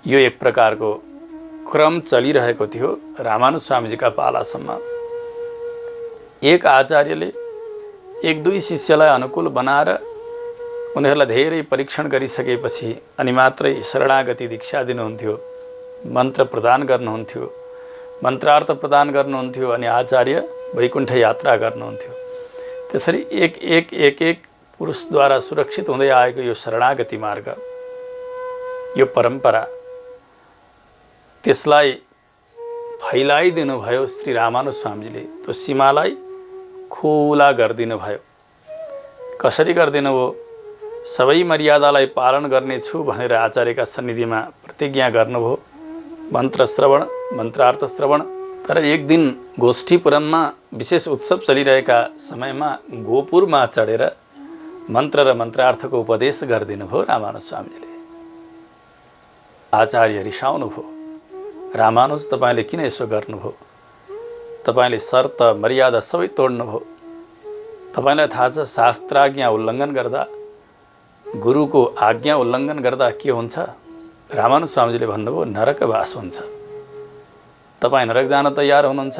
यो एक प्रकारको क्रम चलिरहेको थियो रामानुज स्वामीजीका पालासम्म। एक आचार्यले एक दुई शिष्यलाई अनुकूल बनाएर उनीहरूलाई धेरै परीक्षण गरिसकेपछि अनि मात्रै शरणागति दीक्षा दिनुहुन्थ्यो, मन्त्र प्रदान गर्नुहुन्थ्यो, मन्त्रार्थ प्रदान गर्नुहुन्थ्यो, अनि आचार्य वैकुण्ठ यात्रा गर्नुहुन्थ्यो। त्यसरी एक पुरुषद्वारा सुरक्षित हुँदै आएको यो शरणागति मार्ग, यो परम्परा, त्यसलाई फैलाइदिनु भयो श्री रामानुज स्वामीजीले। त्यो सीमालाई खुला गरिदिनु भयो। कसरी गरिदिनु भयो? सबै मर्यादालाई पालन गर्नेछु भनेर आचार्यका सन्निधिमा प्रतिज्ञा गर्नुभयो। मन्त्र श्रवण, मन्त्रार्थ श्रवण। तर एक दिन गोष्ठीपुरमा विशेष उत्सव चलिरहेका समयमा गोपुरमा चढेर मन्त्र र मन्त्रार्थको उपदेश गरिदिनु भयो रामानुज स्वामीजीले। आचार्य रिसाउनु भयो, रामानुज तपाईँले किन यसो गर्नुभयो? तपाईँले शर्त मर्यादा सबै तोड्नुभयो। तपाईँलाई थाहा छ शास्त्राज्ञा उल्लङ्घन गर्दा, गुरुको आज्ञा उल्लङ्घन गर्दा के हुन्छ? रामानुज स्वामीजीले भन्नुभयो नरकवास हुन्छ। तपाईँ नरक जान तयार हुनुहुन्छ?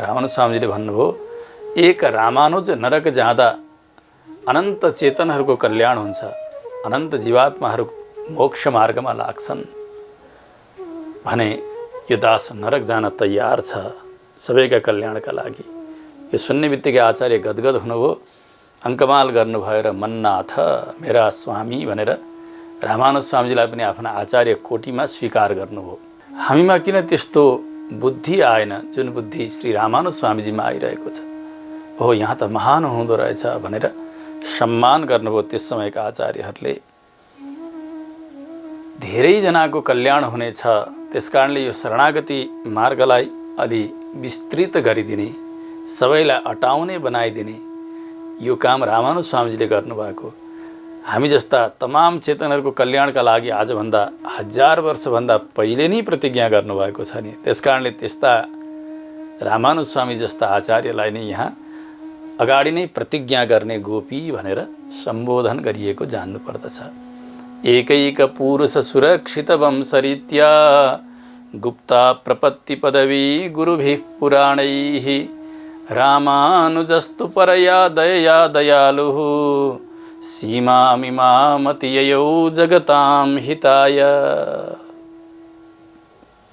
रामानुज स्वामीजीले भन्नुभयो एक रामानुज नरक जाँदा अनन्त चेतनहरूको कल्याण हुन्छ, अनन्त जीवात्माहरू मोक्ष मार्गमा लाग्छन् भने यो दास नरक जान तयार छ सबैका कल्याणका लागि। यो सुन्ने बित्तिकै आचार्य गदगद हुनुभयो, अङ्कमाल गर्नुभयो र मन्नाथ मेरा स्वामी भनेर रामानुज स्वामीजीलाई पनि आफ्ना आचार्य कोटीमा स्वीकार गर्नुभयो। हामीमा किन त्यस्तो बुद्धि आएन जुन बुद्धि श्री रामानुज स्वामीजीमा आइरहेको छ? हो यहाँ त महान हुँदो रहेछ भनेर सम्मान गर्नुभयो त्यस समयका आचार्यहरूले। धेरैजनाको कल्याण हुनेछ, त्यसकारणले यो शरणागति मार्गलाई अलि विस्तृत गरिदिने, सबैलाई अटाउने बनाइदिने, यो काम रामानुज स्वामीजीले गर्नुभएको। हामी जस्ता तमाम चेतनहरूको कल्याणका लागि आजभन्दा 1000 वर्षभन्दा पहिले नै प्रतिज्ञा गर्नुभएको छ नि। त्यसकारणले त्यस्ता रामानुज स्वामी जस्ता आचार्यलाई नै यहाँ अगाडि नै प्रतिज्ञा गर्ने गोपी भनेर सम्बोधन गरिएको जान्नुपर्दछ। एकैक पुरुष सुरक्षित वंशरीत्या गुप्ता प्रपत्ति पदवी गुरुभिः पुराणैः रामानुजस्तु परया दयया दयालुः सीमामिमामतिययौ जगतां हिताय।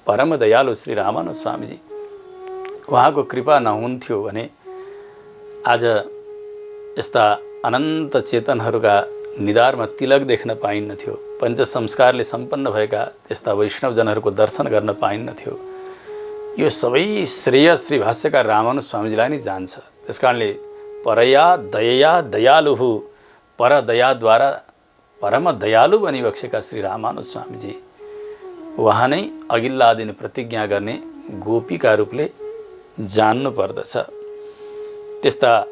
परम दयालु श्री रामानुज स्वामीजी, उहाँको कृपा नहुन्थ्यो भने आज यस्ता अनन्त चेतनहरूका निधारमा तिलक देख्न पाइन्नथ्यो। पञ्च संस्कारले सम्पन्न भएका त्यस्ता वैष्णवजनहरूको दर्शन गर्न पाइन्नथ्यो। यो सबै श्रेय श्री भाष्यकार रामानुज स्वामीजीलाई नै जान्छ। त्यसकारणले परया दयया दयालुहु, पर दयाद्वारा परम दयालु बनी बसेका श्री रामानुज स्वामीजी उहाँ नै अघिल्ला दिन प्रतिज्ञा गर्ने गोपीका रूपले जान्नु पर्दछ। त्यस्ता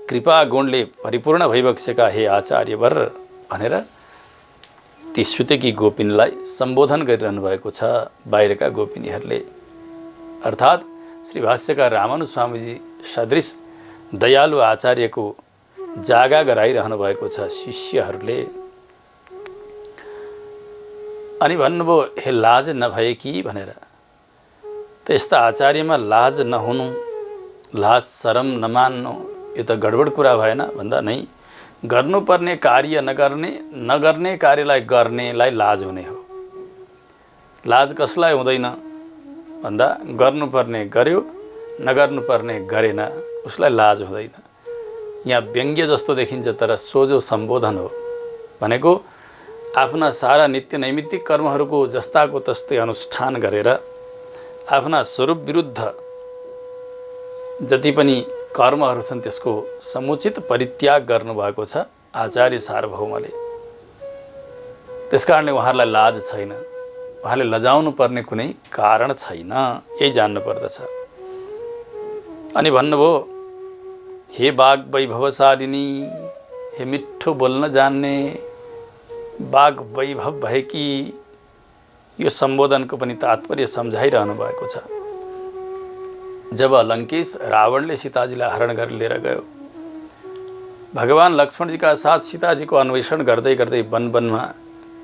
कृपा गुणले परिपूर्ण भइबसेका हे आचार्यवर भनेर ती सुतेकी गोपिनीलाई सम्बोधन गरिरहनु भएको छ बाहिरका गोपिनीहरूले। अर्थात् श्री भाष्यकार रामानुज स्वामीजी सदृश दयालु आचार्यको जागा गराइरहनु भएको छ शिष्यहरूले। अनि भन्नुभयो, हे लाज नभए कि भनेर। त्यस्ता आचार्यमा लाज नहुनु, लाज शरम नमान्नु, यो त गडबड कुरा भएन भन्दा नै गर्नुपर्ने कार्य नगर्ने कार्यलाई गर्नेलाई लाज हुने हो। लाज कसलाई हुँदैन भन्दा गर्नुपर्ने गर्यो, नगर्नुपर्ने गरेन उसलाई लाज हुँदैन। यहाँ व्यङ्ग्य जस्तो देखिन्छ तर सोझो सम्बोधन हो। भनेको आफ्ना सारा नित्य नैमित्तिक कर्महरूको जस्ताको तस्तै अनुष्ठान गरेर आफ्ना स्वरूप विरुद्ध जति पनि कर्महरू छन् त्यसको समुचित परित्याग गर्नुभएको छ आचार्य सार्वभौमले। त्यसकारणले उहाँहरूलाई लाज छैन, उहाँले लजाउनु पर्ने कुनै कारण छैन, यही जान्नु पर्दछ। अनि भन्नुभयो, हे बाघ वैभवशालिनी, हे मिठो बोल्न जान्ने बाघ वैभव भएकी। यो सम्बोधनको पनि तात्पर्य सम्झाइरहनु भएको छ। जब लङ्केश रावणले सीताजीलाई हरण गरेर लिएर गयो, भगवान लक्ष्मणजीका साथ सीताजीको अन्वेषण गर्दै गर्दै वनमा,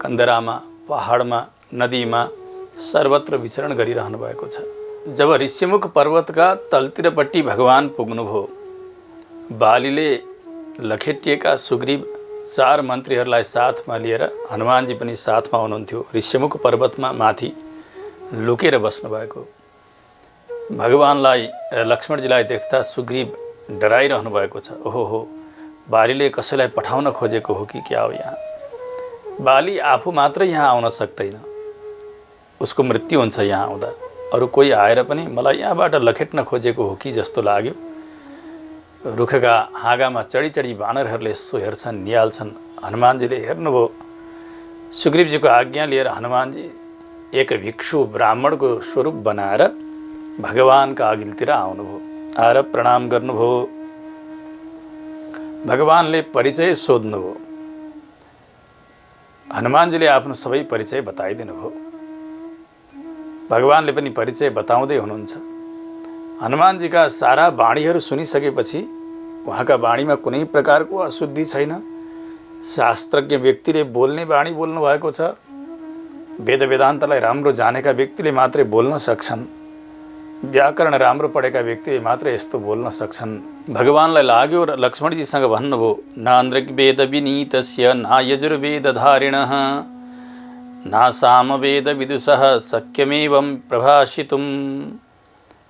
कन्दरामा, पहाडमा, नदीमा सर्वत्र विचरण गरिरहनु भएको छ। जब ऋष्यमुख पर्वतका तलतिरपट्टि भगवान पुग्नुभयो, बालीले लखेटिएका सुग्रीव 4 मन्त्रीहरूलाई साथमा लिएर हनुमानजी पनि साथमा हुनुहुन्थ्यो। ऋष्यमुख पर्वतमा माथि लुकेर बस्नुभएको भगवानलाई लक्ष्मणजीलाई देख्दा सुग्रीव डराइरहनु भएको छ। ओहो, बालीले कसैलाई पठाउन खोजेको हो कि क्या हो यहाँ? बाली आफू मात्र यहाँ आउन सक्दैन, उसको मृत्यु हुन्छ यहाँ आउँदा। अरू कोही आएर पनि मलाई यहाँबाट लखेट्न खोजेको हो कि जस्तो लाग्यो। रुखका हाँगामा चढी चढी बानरहरूले यसो हेर्छन्, निहाल्छन्। हनुमानजीले हेर्नुभयो। सुग्रीवजीको आज्ञा लिएर हनुमानजी एक भिक्षु ब्राह्मणको स्वरूप बनाएर भगवानका अघिल्तिर आउनुभयो। आएर प्रणाम गर्नुभयो। भगवानले परिचय सोध्नुभयो। हनुमानजीले आफ्नो सबै परिचय बताइदिनु भयो। भगवानले पनि परिचय बताउँदै हुनुहुन्छ। हनुमानजीका सारा वाणीहरू सुनिसकेपछि उहाँका वाणीमा कुनै प्रकारको अशुद्धि छैन। शास्त्रज्ञ व्यक्तिले बोल्ने वाणी बोल्नु भएको छ। वेद वेदान्तलाई राम्रो जानेका व्यक्तिले मात्रै बोल्न सक्छन्। व्याकरण राम्रो पढेका व्यक्तिले मात्रै यस्तो बोल्न सक्छन्। भगवानलाई लाग्यो र लक्ष्मणजीसँग भन्नुभयो, नान्द्रग्वेद विनीतस्य न यजुर्वेदधारिणः न सामवेद विदुषः शक्यमेवं प्रभाषितुं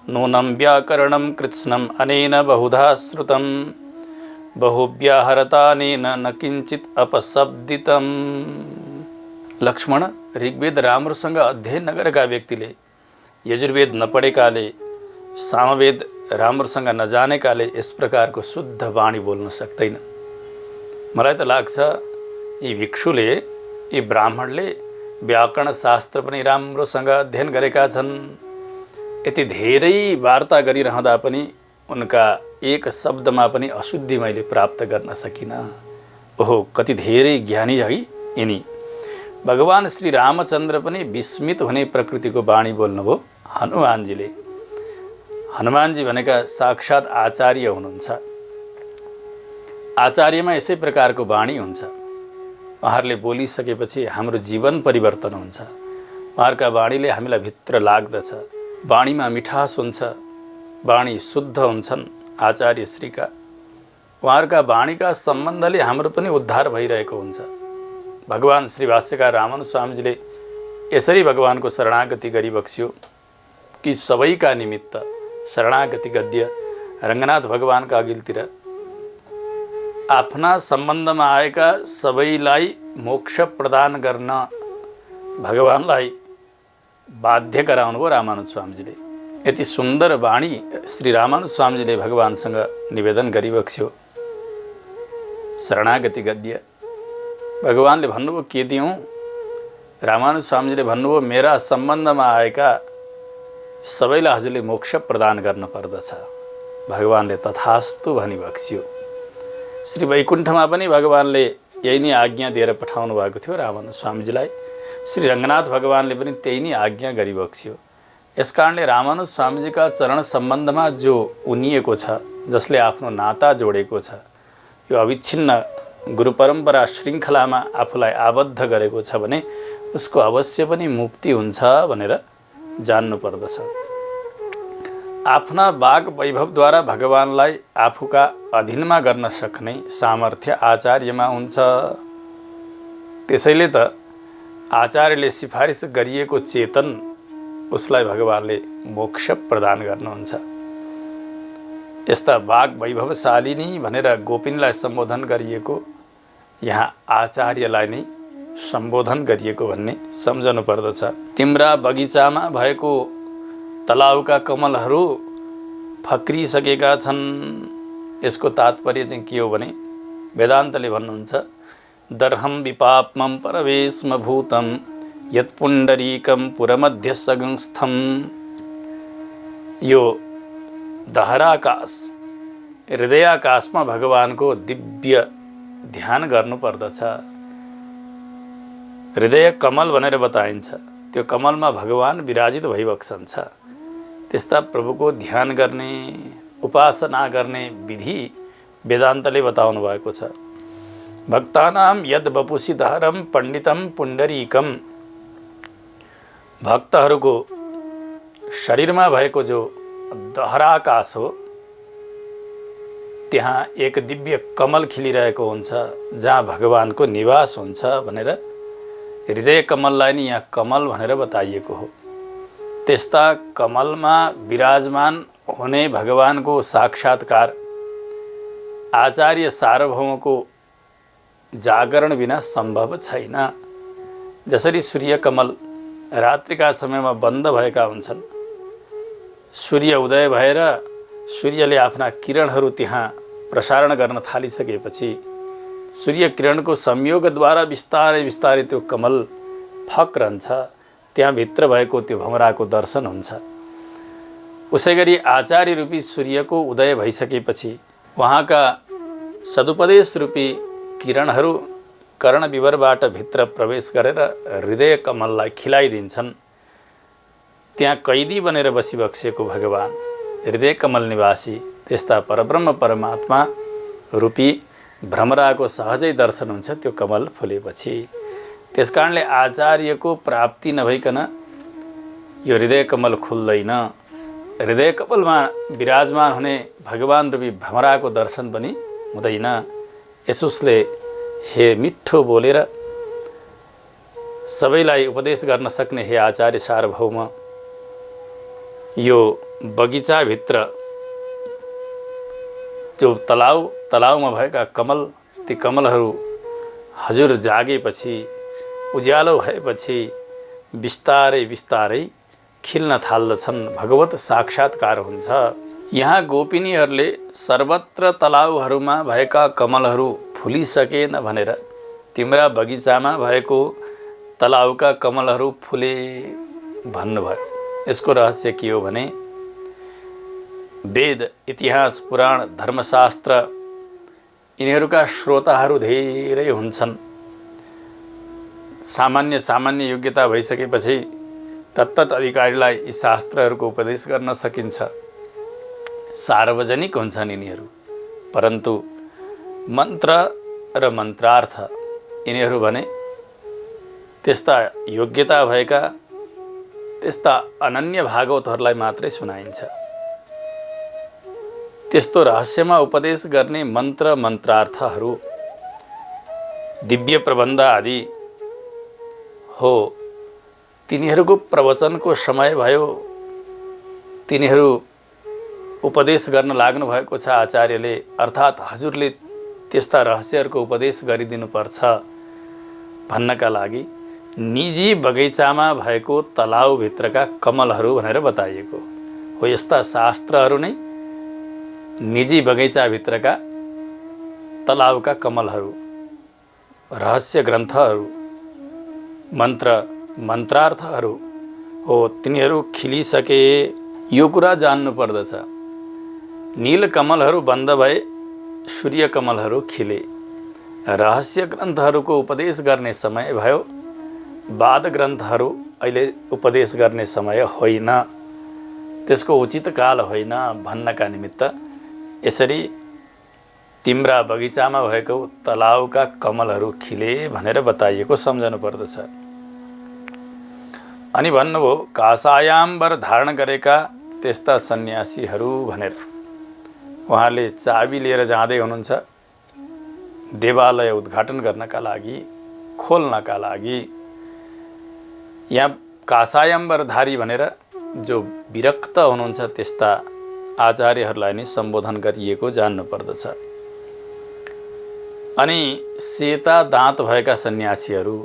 नूनं व्याकरणं कृत्स्नम् अनेन बहुधा श्रुतं बहुव्याहरतानेन न किञ्चित् अपशब्दितं। लक्ष्मण, ऋग्वेद राम्रोसँग अध्ययन नगरेका व्यक्तिले, यजुर्वेद नपढेकाले, सामवेद राम्रोसँग नजानेकाले यस प्रकारको शुद्ध वाणी बोल्न सक्दैन। मलाई त लाग्छ यी भिक्षुले, यी ब्राह्मणले व्याकरण शास्त्र पनि राम्रोसँग अध्ययन गरेका छन्। यति धेरै वार्ता गरिरहँदा पनि उनका एक शब्दमा पनि अशुद्धि मैले प्राप्त गर्न सकिनँ। ओहो, कति धेरै ज्ञानी है यिनी। भगवान श्री रामचन्द्र पनि विस्मित हुने प्रकृतिको वाणी बोल्नुभयो हनुमानजीले। हनुमानजी भनेका साक्षात् आचार्य हुनुहुन्छ। आचार्यमा यसै प्रकारको वाणी हुन्छ। उहाँहरूले बोलिसकेपछि हाम्रो जीवन परिवर्तन हुन्छ। उहाँहरूका वाणीले हामीलाई भित्र लाग्दछ। वाणीमा मिठास हुन्छ, वाणी शुद्ध हुन्छन् आचार्य श्रीका। उहाँहरूका वाणीका सम्बन्धले हाम्रो पनि उद्धार भइरहेको हुन्छ। भगवान श्री भाष्यकार रामानुज स्वामीजीले यसरी भगवानको शरणागति गरिबक्स्यो कि सबैका निमित्त शरणागति गद्य रङ्गनाथ भगवानका अघिल्तिर आफ्ना सम्बन्धमा आएका सबैलाई मोक्ष प्रदान गर्न भगवानलाई बाध्य गराउनु भयो रामानुज स्वामीजीले। यति सुन्दर वाणी श्री रामानुज स्वामीजीले भगवानसँग निवेदन गरिबक्स्यो। शरणागति गद्य भगवानले भन्नुभयो के दिउँ? रामानुज स्वामीजीले भन्नुभयो मेरा सम्बन्धमा आएका सबैलाई हजुरले मोक्ष प्रदान गर्न पर्दछ। भगवानले तथास्तु भनी बक्स्यो। श्री वैकुण्ठमा पनि भगवानले यही नै आज्ञा दिएर पठाउनु भएको थियो रामानुज स्वामीजीलाई। श्री रङ्गनाथ भगवानले पनि त्यही नै आज्ञा गरिबक्स्यो। यसकारणले रामानुज स्वामीजीका चरण सम्बन्धमा जो उनिएको छ, जसले आफ्नो नाता जोडेको छ, यो अविच्छिन्न गुरु परम्परा श्रृङ्खलामा आफूलाई आबद्ध गरेको छ भने उसको अवश्य पनि मुक्ति हुन्छ भनेर जान्नु पर्दछ। आफ्ना वाग वैभवद्वारा भगवानलाई आफूका अधीनमा गर्न सक्ने सामर्थ्य आचार्यमा हुन्छ। त्यसैले त आचार्यले सिफारिस गरिएको चेतन उसलाई भगवानले मोक्ष प्रदान गर्नुहुन्छ। यस्ता वाग वैभवशालिनी भनेर गोपिनीलाई सम्बोधन गरिएको यहाँ आचार्यलाई नै सम्बोधन गरिएको भन्ने सम्झनु पर्दछ। तिम्रा बगैँचामा भएको तलाउका कमलहरू फक्रिसकेका छन्। यसको तात्पर्य चाहिँ के हो भने वेदान्तले भन्नुहुन्छ दर्हं विपाप्मं परवेश्म भूतं यत्पुण्डरीकं पुरमध्य संस्थं। यो दहराकाश हृदयाकाशमा भगवानको दिव्य ध्यान गर्नुपर्दछ। हृदय कमल भनेर बताइन्छ। त्यो कमलमा भगवान विराजित भइबक्सन्छ। त्यस्ता प्रभुको ध्यान गर्ने उपासना गर्ने विधि वेदान्तले बताउनु भएको छ। भक्तानां यद वपुषि दहरं पण्डितं पुण्डरीकम। भक्तहरूको शरीरमा भएको जो दहराकाश हो त्यहाँ एक दिव्य कमल खिलिरहेको हुन्छ जहाँ भगवानको निवास हुन्छ भनेर हृदय कमललाई नै यहाँ कमल भनेर बताइएको हो। त्यस्ता कमलमा विराजमान हुने भगवानको साक्षात्कार आचार्य सार्वभौमको जागरण बिना सम्भव छैन। जसरी सूर्य कमल रात्रिका समयमा बन्द भएका हुन्छन्, सूर्य उदय भएर सूर्यले आफ्ना किरणहरू त्यहाँ प्रसारण गर्न थालिसकेपछि सूर्य किरणको संयोगद्वारा बिस्तारै बिस्तारै त्यो कमल फक्रन्छ, त्यहाँ भित्र भएको त्यो भमराको दर्शन हुन्छ। उसै गरी आचार्य रूपी सूर्यको उदय भइसकेपछि उहाँका सदुपदेश रूपी किरणहरू कर्ण विवरबाट भित्र प्रवेश गरेर हृदय कमललाई खिलाइदिन्छन्। त्यहाँ कैदी बनेर बसिबक्सेको भगवान हृदय कमल निवासी त्यस्ता परब्रह्म परमात्मा रूपी भ्रमराको सहजै दर्शन हुन्छ त्यो कमल फुलेपछि। त्यसकारणले आचार्यको प्राप्ति नभइकन यो हृदय कमल खुल्दैन। हृदय कमलमा विराजमान हुने भगवान रूपी भ्रमराको दर्शन पनि हुँदैन। यसोसले हे मिठो बोलेर सबैलाई उपदेश गर्न सक्ने हे आचार्य सार्वभौम, यो बगैँचाभित्र जो तलाउमा भएका कमल, ती कमलहरू हजुर जागेपछि उज्यालो भएपछि बिस्तारै बिस्तारै खिल्न थाल्दछन्, भगवत साक्षात्कार हुन्छ। यहाँ गोपिनीहरूले सर्वत्र तलाउहरूमा भएका कमलहरू फुलिसकेन भनेर तिम्रा बगैँचामा भएको तलाउका कमलहरू फुले भन्नुभयो। यसको रहस्य के हो भने वेद, इतिहास, पुराण, धर्मशास्त्र यिनीहरूका श्रोताहरू धेरै हुन्छन्। सामान्य योग्यता भइसकेपछि तत्तत अधिकारीलाई यी शास्त्रहरूको उपदेश गर्न सकिन्छ। सार्वजनिक हुन्छन् यिनीहरू। परन्तु मन्त्र र मन्त्रार्थ यिनीहरू भने त्यस्ता योग्यता भएका, त्यस्ता अनन्य भागवतहरूलाई मात्रै सुनाइन्छ। त्यस्तो रहस्यमा उपदेश गर्ने मन्त्र मन्त्रार्थहरू, दिव्य प्रबन्ध आदि हो। तिनीहरूको प्रवचनको समय भयो, तिनीहरू उपदेश गर्न लाग्नु भएको छ आचार्यले, अर्थात् हजुरले त्यस्ता रहस्यहरूको उपदेश गरिदिनुपर्छ भन्नका लागि निजी बगैँचामा भएको तलाउभित्रका कमलहरू भनेर बताइएको हो। यस्ता शास्त्रहरू नै निजी बगैँचाभित्रका तलाउका कमलहरू, रहस्य ग्रन्थहरू, मन्त्र मन्त्रार्थहरू हो। तिनीहरू खिलिसके यो कुरा जान्नु पर्दछ। नील कमलहरू बन्द भए, सूर्य कमलहरू खिले। रहस्य ग्रन्थहरूको उपदेश गर्ने समय भयो, वाद ग्रन्थहरू अहिले उपदेश गर्ने समय होइन, त्यसको उचित काल होइन भन्नका निमित्त यसरी तिम्रा बगैँचामा भएको तलाउका कमलहरू खिले भनेर बताइएको सम्झनु पर्दछ। अनि भन्नुभयो कासायाम्बर धारण गरेका त्यस्ता सन्यासीहरू भनेर। उहाँले चाबी लिएर जाँदै हुनुहुन्छ देवालय उद्घाटन गर्नका लागि, खोल्नका लागि। यहाँ कासायाम्बरधारी भनेर जो विरक्त हुनुहुन्छ त्यस्ता आचार्यहरूलाई नै सम्बोधन गरिएको जान्नु पर्दछ। अनि सेता दाँत भएका सन्यासीहरू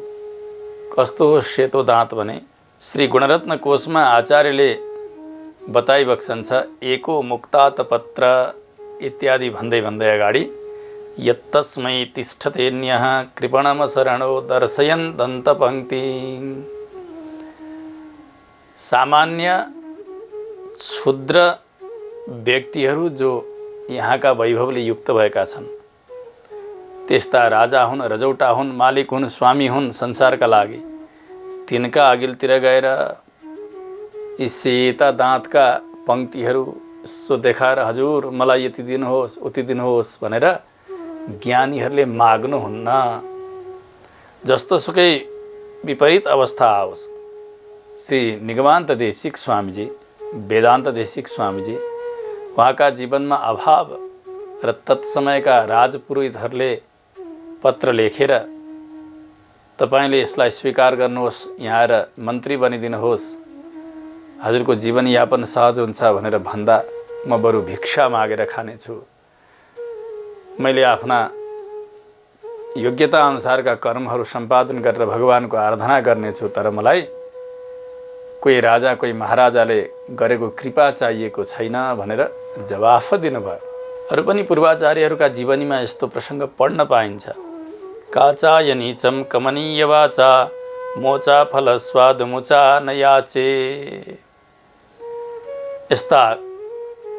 कस्तो हो सेतो दाँत भने श्री गुणरत्न कोशमा आचार्यले बताइबक्सन्छ एको मुक्तात पत्र इत्यादि भन्दै भन्दै अगाडि यत्तस्मै तिष्ठतेन्यः कृपणम शरणो दर्शयन् दन्तपङ्क्ति। सामान्य क्षुद्र व्यक्तिहरू जो यहाँका वैभवले युक्त भएका छन्, त्यस्ता राजा हुन्, रजौटा हुन्, मालिक हुन्, स्वामी हुन् संसारका लागि, तिनका अघिल्तिर गएर यी सेता दाँतका पङ्क्तिहरू सो देखाएर हजुर मलाई यति दिनुहोस् उति दिनुहोस् भनेर ज्ञानीहरूले माग्नुहुन्न। जस्तो सुकै विपरीत अवस्था आओस्, श्री निगमान्त देशिक स्वामीजी, वेदान्त देशिक स्वामीजी, उहाँका जीवनमा अभाव र तत्समयका राजपुरोहितहरूले पत्र लेखेर तपाईले यसलाई स्वीकार गर्नुहोस्, यहाँ आएर मन्त्री बनिदिनुहोस्, हजुरको जीवनयापन सहज हुन्छ भनेर भन्दा म बरु भिक्षा मागेर खानेछु, मैले आफ्ना योग्यता अनुसारका कर्महरू सम्पादन गरेर भगवानको आराधना गर्नेछु, तर मलाई कोही राजा कोही महाराजाले गरेको कृपा चाहिएको छैन भनेर जवाफ दिनुभयो। अरू पनि पूर्वाचार्यहरूका जीवनीमा यस्तो प्रसङ्ग पढ्न पाइन्छ। काचाय नीचम कमनीय वाचा मोचा फल स्वाद मुचा नयाचे। यस्ता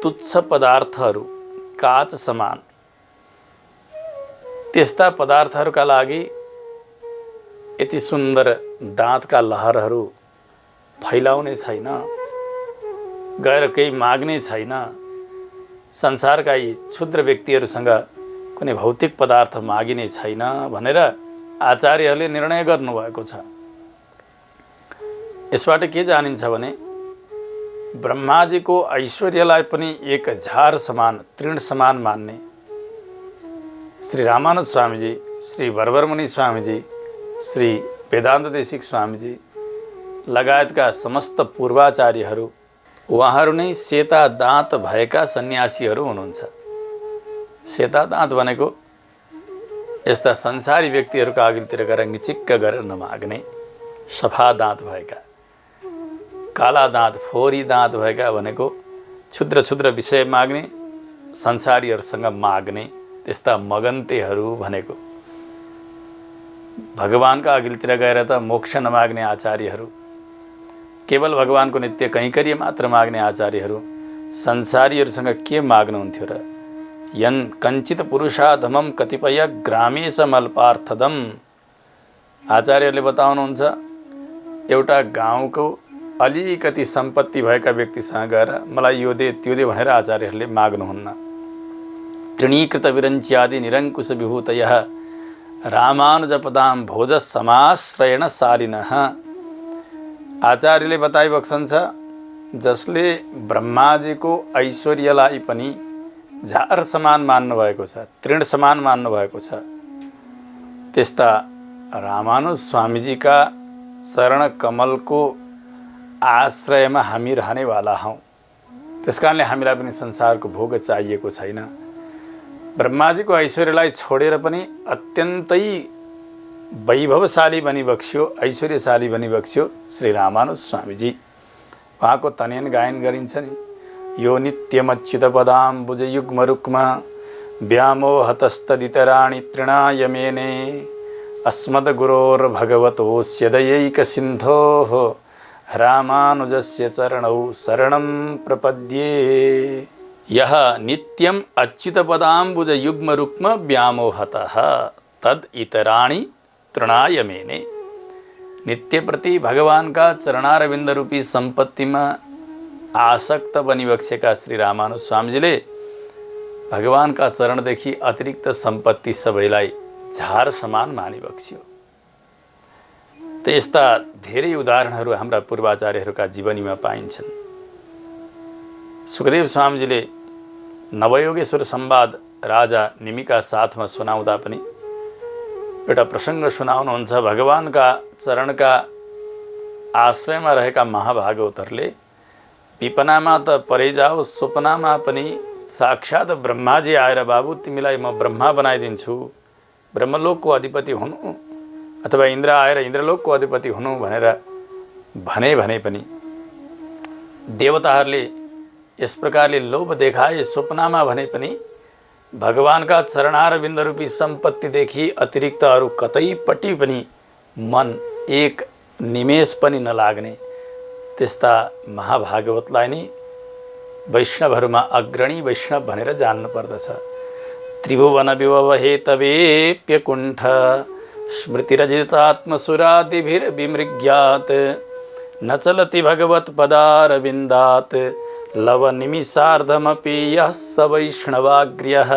तुच्छ पदार्थहरू काच समान, त्यस्ता पदार्थहरूका लागि यति सुन्दर दाँतका लहरहरू फैलाउने छैन, गएर केही माग्ने छैन। संसारका यी क्षुद्र व्यक्तिहरूसँग कुनै भौतिक पदार्थ मागिने छैन भनेर आचार्यहरूले निर्णय गर्नुभएको छ। यसबाट के जानिन्छ भने ब्रह्माजीको ऐश्वर्यलाई पनि एक झार समान, तृण समान मान्ने श्री रामानुज स्वामीजी, श्री वरवरमुनि स्वामीजी, श्री वेदान्त देशिक स्वामीजी लगायतका समस्त पूर्वाचार्यहरू उहाँहरू नै सेता दाँत भएका सन्यासीहरू हुनुहुन्छ। सेता दाँत भनेको यस्ता संसारी व्यक्तिहरूका अघिल्तिर गएर निचिक्क गरेर नमाग्ने सफा दाँत भएका, काला दाँत फोहोरी दाँत भएका भनेको क्षुद्र क्षुद्र विषय माग्ने, संसारीहरूसँग माग्ने त्यस्ता मगन्तेहरू भनेको। भगवानका अघिल्तिर गएर त मोक्ष नमाग्ने आचार्यहरू, केवल भगवानको नित्य कैंकर्य मात्र माग्ने आचार्यहरू संसारीहरूसँग के माग्नुहुन्थ्यो र? यन कञ्चित पुरुषाधमम कतिपय ग्रामेश मल्पार्थदम। आचार्यले बताउनुहुन्छ, एउटा गाउँको अलिकति सम्पत्ति भएका व्यक्तिसँग गएर मलाई यो दे त्यो दे भनेर आचार्यहरूले माग्नुहुन्न। तृणीकृत विरञ्च्यादि निरङ्कुश विभूतयः रामानुजपदाम भोज समाश्रयण शालिनः। आचार्यले बताइबक्सन्छ, जसले ब्रह्माजीको ऐश्वर्यलाई पनि झार समान मान्नुभएको छ, तृण समान मान्नुभएको छ, त्यस्ता रामानुज स्वामीजीका चरण कमलको आश्रयमा हामी रहनेवाला हौँ। त्यस कारणले हामीलाई पनि संसारको भोग चाहिएको छैन। ब्रह्माजीको ऐश्वर्यलाई छोडेर पनि अत्यन्तै वैभवशाली बनिबक्स्यो, ऐश्वर्यशाली बनिबक्स्यो श्री रामानुज स्वामीजी। उहाँको तनेन गायन गरिन्छ नि, यो नित्यमच्युतपदाम्बुज युग्मरुक्म व्यामोहतस्तदितराणि तृणाय मेने अस्मद्गुरोर्भगवतोऽस्य दयैकसिन्धोः रामानुजस्य चरणौ शरणं प्रपद्ये। यः नित्यम अच्युतपदाम्बुज युग्मरुक्म व्यामोहतः तद इतराणि तृणाय मेने। नित्य प्रति भगवानका चरणारविन्द रूपी सम्पत्तिमा आसक्त बनिबक्सेका श्री रामानुज स्वामीजीले भगवानका चरणदेखि अतिरिक्त सम्पत्ति सबैलाई झार समान मानिबक्स्यो। त यस्ता धेरै उदाहरणहरू हाम्रा पूर्वाचार्यहरूका जीवनीमा पाइन्छन्। सुखदेव स्वामीजीले नवयोगेश्वर संवाद राजा निमिका साथमा सुनाउँदा पनि एउटा प्रसङ्ग सुनाउनुहुन्छ। भगवानका चरणका आश्रयमा रहेका महाभागवतहरूले विपनामा त परै जाओ, स्वप्नामा पनि साक्षात् ब्रह्माजी आएर बाबु तिमीलाई म ब्रह्मा बनाइदिन्छु, ब्रह्मलोकको अधिपति हुनु, अथवा इन्द्र आएर इन्द्रलोकको अधिपति हुनु भनेर भने पनि देवताहरूले यस प्रकारले लोभ देखाए। स्वप्नमा भने पनि भगवानका चरणारविन्द रूपी सम्पत्तिदेखि अतिरिक्त अरू कतैपट्टि पनि मन एक निमेष पनि नलाग्ने त्यस्ता महाभागवतलाई नै वैष्णवहरूमा अग्रणी वैष्णव भनेर जान्नु पर्दछ। त्रिभुवन विभवहे तवेप्यकुण्ठ स्मृतिरजितात्मसुरादिभिर्विमृग्यात् न चलति भगवत पदारविन्दात् लव निमिषार्धमपि यः स वैष्णवाग्र्यः।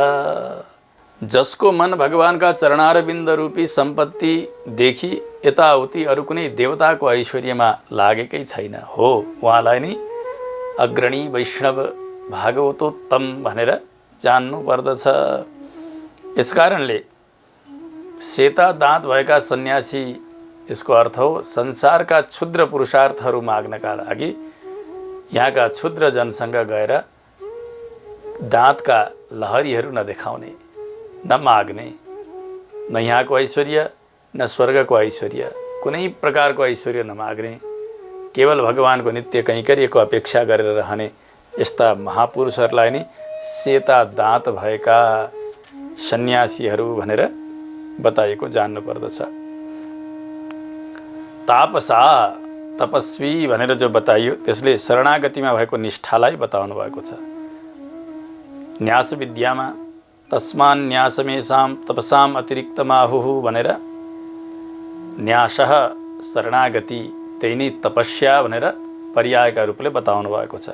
जसको मन भगवानका चरणारविन्द रूपी सम्पत्ति देखि यताउति अरू कुनै देवताको ऐश्वर्यमा लागेकै छैन हो, उहाँलाई नै अग्रणी वैष्णव भागवतोत्तम भनेर जान्नु पर्दछ। यसकारणले सेता दाँत भएका सन्यासी, यसको अर्थ हो संसारका क्षुद्र पुरुषार्थहरू माग्नका लागि यहाँका क्षुद्र जनसँग गएर दाँतका लहरीहरू नदेखाउने, नमाग्ने, न यहाँको ऐश्वर्य न स्वर्गको ऐश्वर्य, कुनै प्रकारको ऐश्वर्य नमाग्ने, केवल भगवानको नित्य कैंकर्यको अपेक्षा गरेर रहने यस्ता महापुरुषहरूलाई नै सेता दाँत भएका सन्यासीहरू भनेर बताएको जान्नु पर्दछ। तापसा तपस्वी भनेर जो बताइयो त्यसले शरणागतिमा भएको निष्ठालाई बताउनु भएको छ। न्यास विद्यामा तस्मान्न्यासमेषां तपसाम् अतिरिक्तमाहुः भनेर न्यासः शरणागति त्यही नै तपस्या भनेर पर्यायका रूपले बताउनु भएको छ।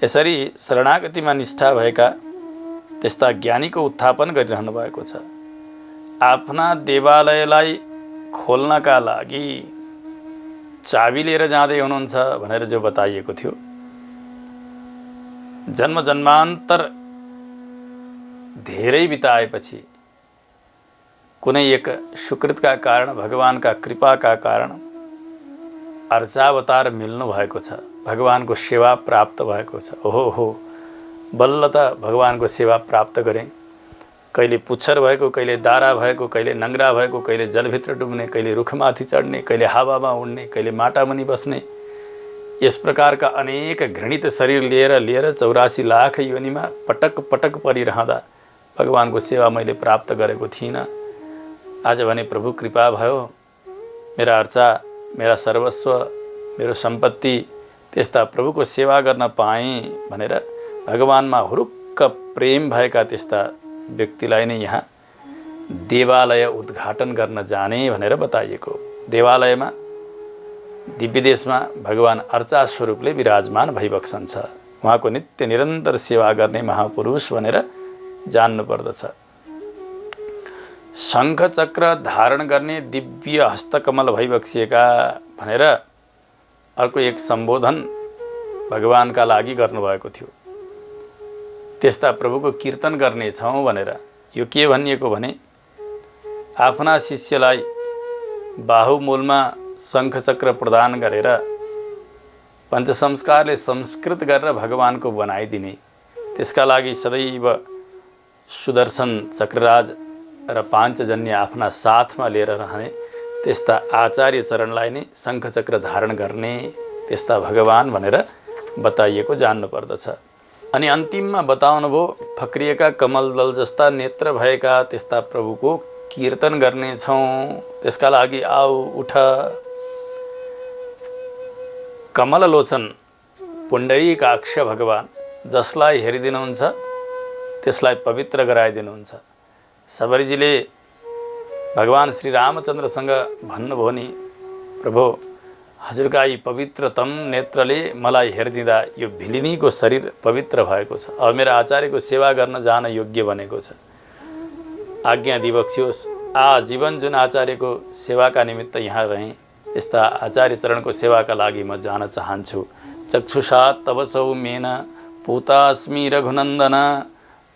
यसरी शरणागतिमा निष्ठा भएका त्यस्ता ज्ञानीको उत्थापन गरिरहनु भएको छ। आफ्ना देवालयलाई खोल्नका लागि चाबी लिएर जाँदै हुनुहुन्छ भनेर जो बताइएको थियो, जन्म जन्मान्तर धेरै बिताएपछि कुनै एक सुकृतका कारण, भगवानका कृपाका कारण अर्चावतार मिल्नु भएको छ, भगवानको सेवा प्राप्त भएको छ। ओहो हो, बल्ल त भगवानको सेवा प्राप्त गरेँ। कहिले पुच्छर भएको, कहिले दारा भएको, कहिले नङ्ग्रा भएको, कहिले जलभित्र डुब्ने, कहिले रुखमाथि चढ्ने, कहिले हावामा उड्ने, कहिले माटामुनि बस्ने, यस प्रकारका अनेक घृणित शरीर लिएर 84 लाख योनिमा पटक पटक परिरहँदा भगवानको सेवा मैले प्राप्त गरेको थिइनँ। आज भने प्रभु कृपा भयो, मेरा अर्चा, मेरा सर्वस्व, मेरो सम्पत्ति त्यस्ता प्रभुको सेवा गर्न पाएँ भनेर भगवानमा हुरुक्क प्रेम भएका त्यस्ता व्यक्तिलाई नै यहाँ देवालय उद्घाटन गर्न जाने भनेर बताइएको। देवालयमा दिव्य देशमा भगवान अर्चा स्वरूपले विराजमान भइबक्सन्छ। उहाँको नित्य निरन्तर सेवा गर्ने महापुरुष भनेर जान्नु पर्दछ। शङ्ख चक्र धारण गर्ने दिव्य हस्तकमल भइबक्सिएका भनेर अर्को एक सम्बोधन भगवानका लागि गर्नुभएको थियो। त्यस्ता प्रभुको कीर्तन गर्नेछौँ भनेर यो के भनिएको भने आफ्ना शिष्यलाई बाहुमूलमा शङ्खचक्र प्रदान गरेर पञ्चसंस्कारले संस्कृत गरेर भगवानको बनाइदिने, त्यसका लागि सदैव सुदर्शन चक्रराज र पाञ्चजन्य आफ्ना साथमा लिएर रहने त्यस्ता आचार्य चरणलाई नै शङ्खचक्र धारण गर्ने त्यस्ता भगवान भनेर बताइएको जान्नु पर्दछ। अनि अन्तिममा बताउनुभयो फक्रिएका कमलदल जस्ता नेत्र भएका त्यस्ता प्रभुको कीर्तन गर्नेछौँ, त्यसका लागि आऊ उठ। कमललोचन पुण्डरीकाक्ष भगवान जसलाई हेरिदिनुहुन्छ त्यसलाई पवित्र गराइदिनुहुन्छ। सबरीजीले भगवान श्री रामचन्द्रसँग भन्नुभयो नि, प्रभु हजुरका यी पवित्रतम नेत्रले मलाई हेरिदिँदा यो भिलिनीको शरीर पवित्र भएको छ, अब मेरा आचार्यको सेवा गर्न जान योग्य बनेको छ, आज्ञा दिबक्सियोस्। आजीवन जुन आचार्यको सेवाका निमित्त यहाँ रहेँ, यस्ता आचार्य चरणको सेवाका लागि म जान चाहन्छु। चक्षुषा तव सौम्येन पूतास्मि रघुनन्दन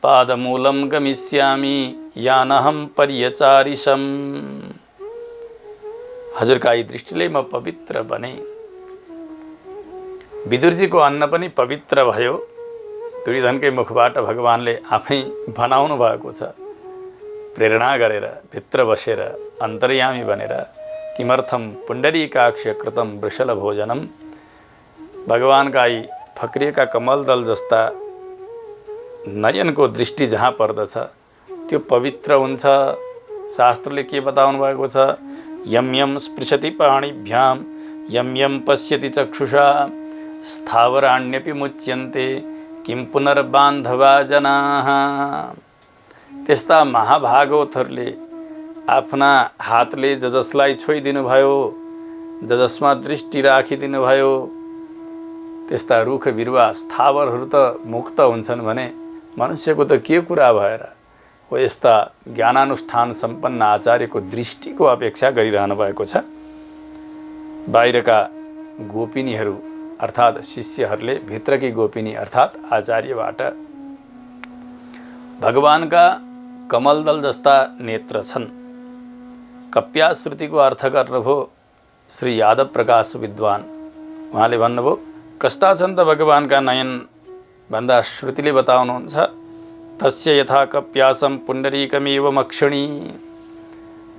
पादमूलं गमिष्यामि यानहं पर्यचारिशम्। हजुरका यी दृष्टिले म पवित्र बने। विदुरजीको अन्न पनि पवित्र भयो। दुर्योधनकै मुखबाट भगवानले आफै बनाउनु भएको छ, प्रेरणा गरेर भित्र बसेर अन्तर्यामी बनेर। किमर्थम पुण्डरीकाक्ष कृतम वृषल भोजनम। भगवानका यी फक्रिएका कमलदल जस्ता नयनको दृष्टि जहाँ पर्दछ त्यो पवित्र हुन्छ। शास्त्रले के बताउनु भएको छ, यम यम स्पृशति पाणिभ्याम यम यम पश्यति चक्षुषा स्थावराण्यपि मुच्यन्ते किं पुनर्बान्धवा जनाः। त्यस्ता महाभागवतहरूले आफ्ना हातले जसलाई छोइदिनु भयो, जसमा दृष्टि राखिदिनु भयो, त्यस्ता रुख बिरुवा स्थावरहरू त मुक्त हुन्छन् भने मनुष्यको त के कुरा भएर हो। यस्ता ज्ञानानुष्ठान सम्पन्न आचार्यको दृष्टिको अपेक्षा गरिरहनु भएको छ। बाहिरका गोपिनीहरू अर्थात् शिष्यहरूले भित्रकी गोपिनी अर्थात् आचार्यबाट भगवानका कमलदल जस्ता नेत्र छन्। कप्याश्रुतिको अर्थ गर्नुभयो श्री यादव प्रकाश विद्वान। उहाँले भन्नुभयो कस्ता छन् त भगवानका नयन भन्दा श्रुतिले बताउनुहुन्छ, तस्य यथा कप्यासम पुण्डरीकमेव मक्षिणी।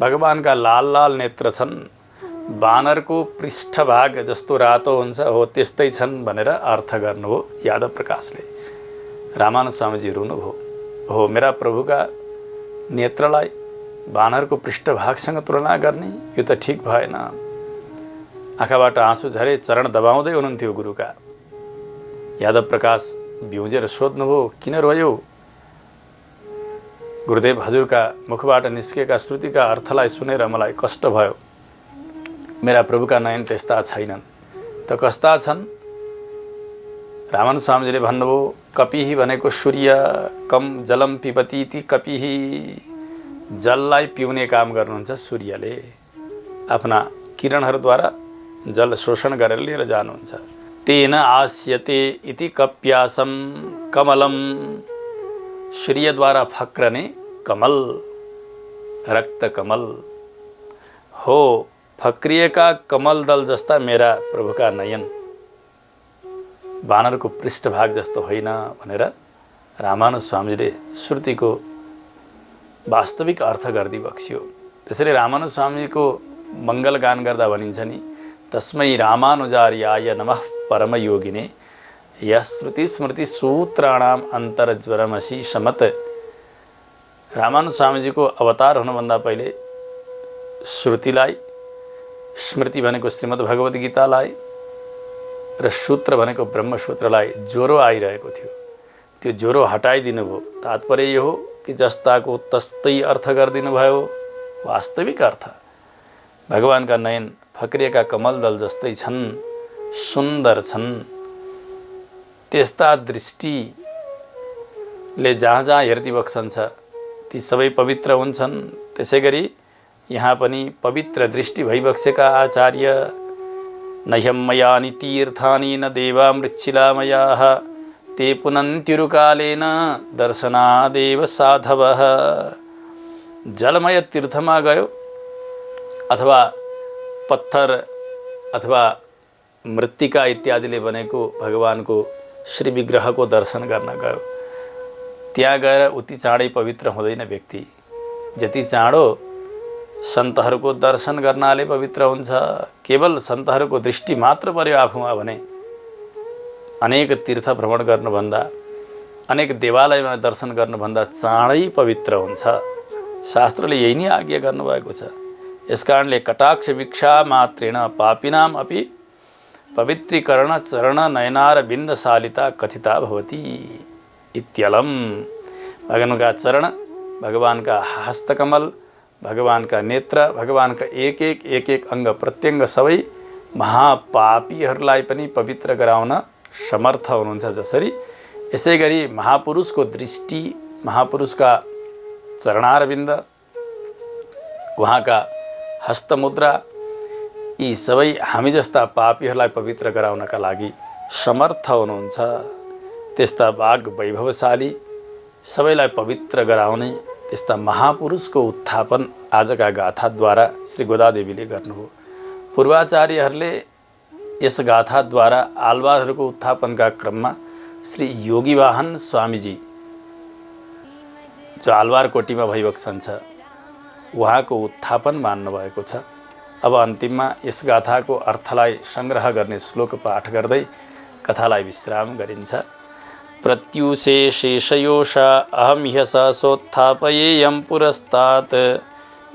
भगवानका लाल लाल नेत्र छन्, बानरको पृष्ठभाग जस्तो रातो हुन्छ हो त्यस्तै छन् भनेर अर्थ गर्नुभयो यादव प्रकाशले। रामानुज स्वामीजी रुनुभयो, हो मेरा प्रभुका नेत्रलाई बानरको पृष्ठभागसँग तुलना गर्ने, यो त ठिक भएन। आँखाबाट आँसु झरे, चरण दबाउँदै हुनुहुन्थ्यो गुरुका। यादव प्रकाश बिउजेर सोध्नुभयो किन रोयो। गुरुदेव हजुरका मुखबाट निस्केका श्रुतिका अर्थलाई सुनेर मलाई कष्ट भयो। मेरा प्रभुका नयन त्यस्ता छैनन्। त कस्ता छन्? रामानुज स्वामीजीले भन्नुभयो कपिही भनेको सूर्य, कम जलम पिबतीति कपिही। जललाई पिउने काम गर्नुहुन्छ सूर्यले, आफ्ना किरणहरूद्वारा जल शोषण गरेर लिएर जानुहुन्छ। तेन आस्यते इति कप्यासम कमलम। सूर्यद्वारा फक्रने कमल, रक्त कमल हो। फक्रिएका कमलदल जस्ता मेरा प्रभुका नयन बानरको पृष्ठभाग जस्तो होइन भनेर रामानुज स्वामीले श्रुतिको वास्तविक अर्थ गर्दै बक्सियो। त्यसैले रामानुज स्वामीको मङ्गलगान गर्दा भनिन्छ नि, तस्मै रामानुजार्याय नमः परमयोगिने यः श्रुति स्मृति सूत्राणाम अन्तर्ज्वरमसी समत। रामानुज स्वामीजीको अवतार हुनुभन्दा पहिले श्रुतिलाई, स्मृति भनेको श्रीमद् भगवद् गीतालाई र सूत्र भनेको ब्रह्मसूत्रलाई ज्वरो आइरहेको थियो। त्यो ज्वरो हटाइदिनु भयो। तात्पर्य यो हो कि जस्ताको तस्तै अर्थ गरिदिनु भयो। वास्तविक अर्थ भगवानका नयन फक्रिएका कमलदल जस्तै छन्, सुन्दर छन्। त्यस्ता दृष्टिले जहाँ जहाँ हेर्ती बक्सन्छ ती सबै पवित्र हुन्छन्। त्यसै गरी यहाँ पनि पवित्र दृष्टि भइबक्सेका आचार्य नह्यं मयानि तीर्थानि न देवा मृच्छिलामयाः ते पुनन्त्युरुकालेन दर्शनादेव साधवः। जलमय तीर्थमा गयो अथवा पत्थर अथवा मृत्तिका इत्यादिले बनेको भगवानको श्री विग्रहको दर्शन गर्न गयो। त्यहाँ गएर उति चाँडै पवित्र हुँदैन व्यक्ति। जति चाँडो सन्तहरूको दर्शन गर्नाले पवित्र हुन्छ। केवल सन्तहरूको दृष्टि मात्र पर्यो आफूमा भने अनेक तीर्थ भ्रमण गर्नुभन्दा, अनेक देवालयमा दर्शन गर्नुभन्दा चाँडै पवित्र हुन्छ। शास्त्रले यही नै आज्ञा गर्नुभएको छ। यस कारणले कटाक्ष वीक्षा मात्रेण पापिनाम अपि पवित्रीकरण चरण नयनार बिन्दशालिता कथिता भवति इत्यलम। भगवानका चरण, भगवानका हस्तकमल, भगवानका नेत्र, भगवानका एक एक अंग प्रत्यङ्ग सबै महापापीहरूलाई पनि पवित्र गराउन समर्थ हुनुहुन्छ। जसरी यसै गरी महापुरुषको दृष्टि, महापुरुषका चरणारविन्द, उहाँका हस्तमुद्रा यी सबै हामी जस्ता पापीहरूलाई पवित्र गराउनका लागि समर्थ हुनुहुन्छ। त्यस्ता वाग वैभवशाली सबैलाई पवित्र गराउने त्यस्ता महापुरुषको उत्थापन आजका गाथाद्वारा श्री गोदादेवीले गर्नुभयो। पूर्वाचार्यहरूले यस गाथाद्वारा आलवारहरूको उत्थापनका क्रममा श्री योगीवाहन स्वामीजी जो आलवार कोटीमा भइबक्सन्छ उहाँको उत्थापन मान्नुभएको छ। अब अन्तिममा यस गाथाको अर्थलाई संग्रह गर्ने श्लोक पाठ गर्दै कथालाई विश्राम गरिन्छ। प्रत्युषे शेषयोषा अहम ह्यस सोत्थापयेयं पुरस्तात्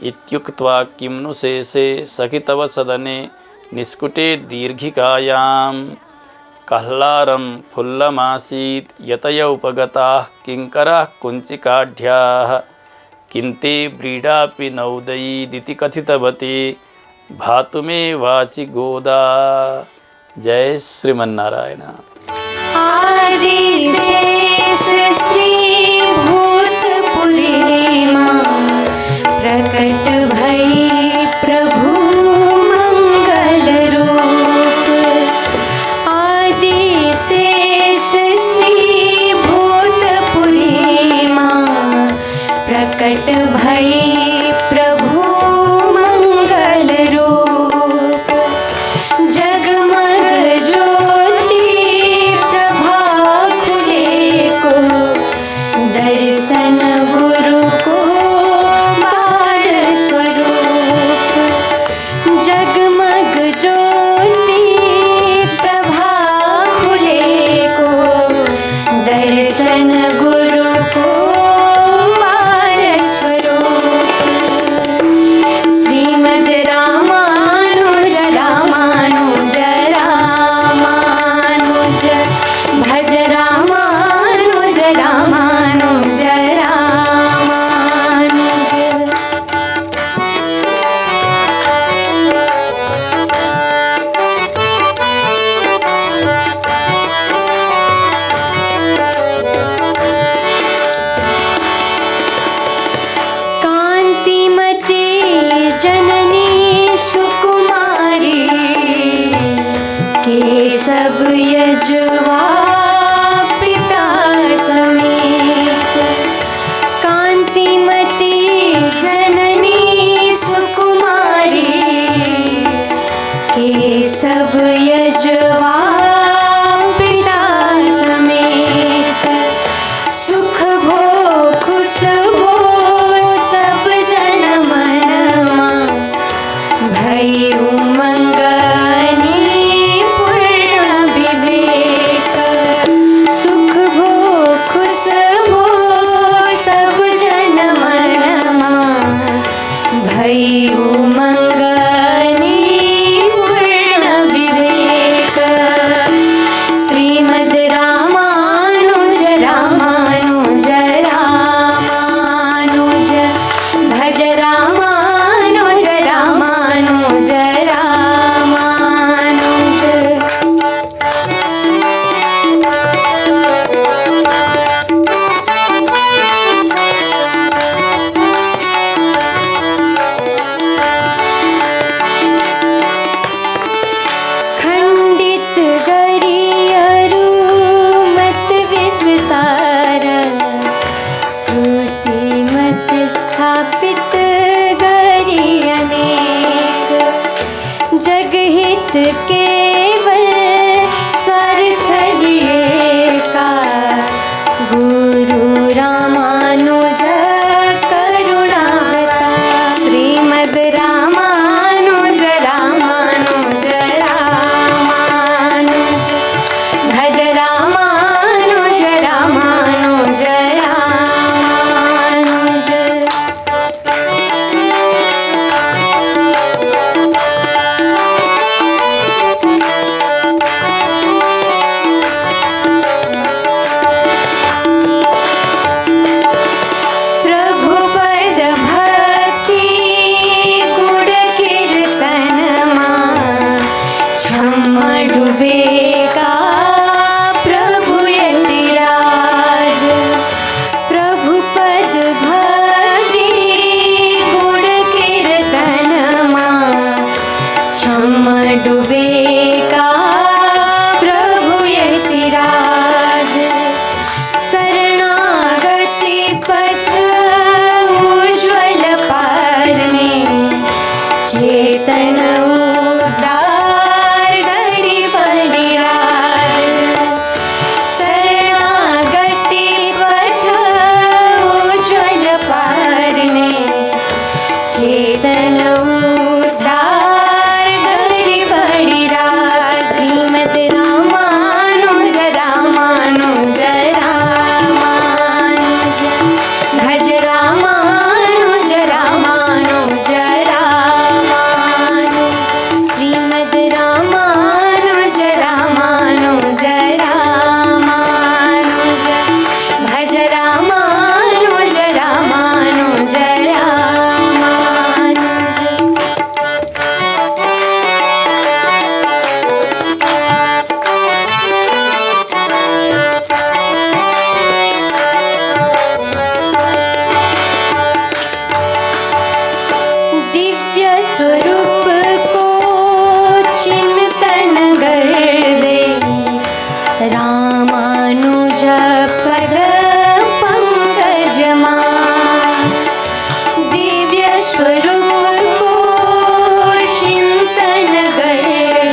इत्युक्त्वा किं नु शेषे सखि तव सदने निष्कुटे दीर्घिकायां कह्लारं फुल्लमासीत् यतय उपगताः किङ्कराः कुञ्चिकाढ्याः किन्ते व्रीडापि नौदयीदिति कथितवती भातुमे वाचि गोदा। जय श्रीमन्नारायण। आदिशेष श्री भूतपुरीमा प्रकट भई प्रभु मंगल रूप। आदिशेष श्री भूतपुरीमा प्रकट भई प्रभु मंगल रूप। जगमग ज्योति प्रभा खुले को दर्शन गुरु को बाल स्वरूप। जगमग ज्योति प्रभा खुले को दर्शन गुरु को बाल स्वरूप। श्रीमद् रामानुज रामानुज रामानुज भज रामानुज रामानुज रामानुज। कांतिमती जननी सुकुमारी केशव यजुवा पिता समेत। कांतिमती जननी सुकुमारी केशव यजुवा पिता समेत। सुख भो खुश भो सब जन मनमा भई उमंगनी पूर्ण विवेक। सुख भो खुश भो सब जन मनमा भई उमंगनी पूर्ण विवेक। क्षम डूबेगा प्रभु यतिराज। प्रभु पद भक्ति गुण कीर्तन क्षम डूबेगा प्रभु यतिराज। शरणागति पथ उज्ज्वल पारने चेतन उद्धार घड़ी बड़ी राज। शरणागति पथ उज्ज्वल पारने चेतन उद्धार घड़ी बड़ी राज। श्रीमद् रामानुज रामानुज रामानुज भज रामानुज रामानुज रामानुज। श्रीमद् रामानुज रामानुज रामानुज भज रामानुज रामानुज रामानुज। दिव्य स्वरूप को चिंतन कर दे रामानुज पद पंकज दिव्य स्वरूप को चिंतन कर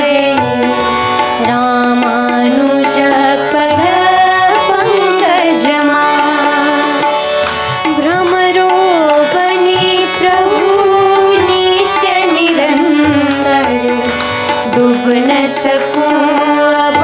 दे रामानुज पद पंकज भ्रमरो बने प्रभु नित्य निरंतर डूब न सकूं अब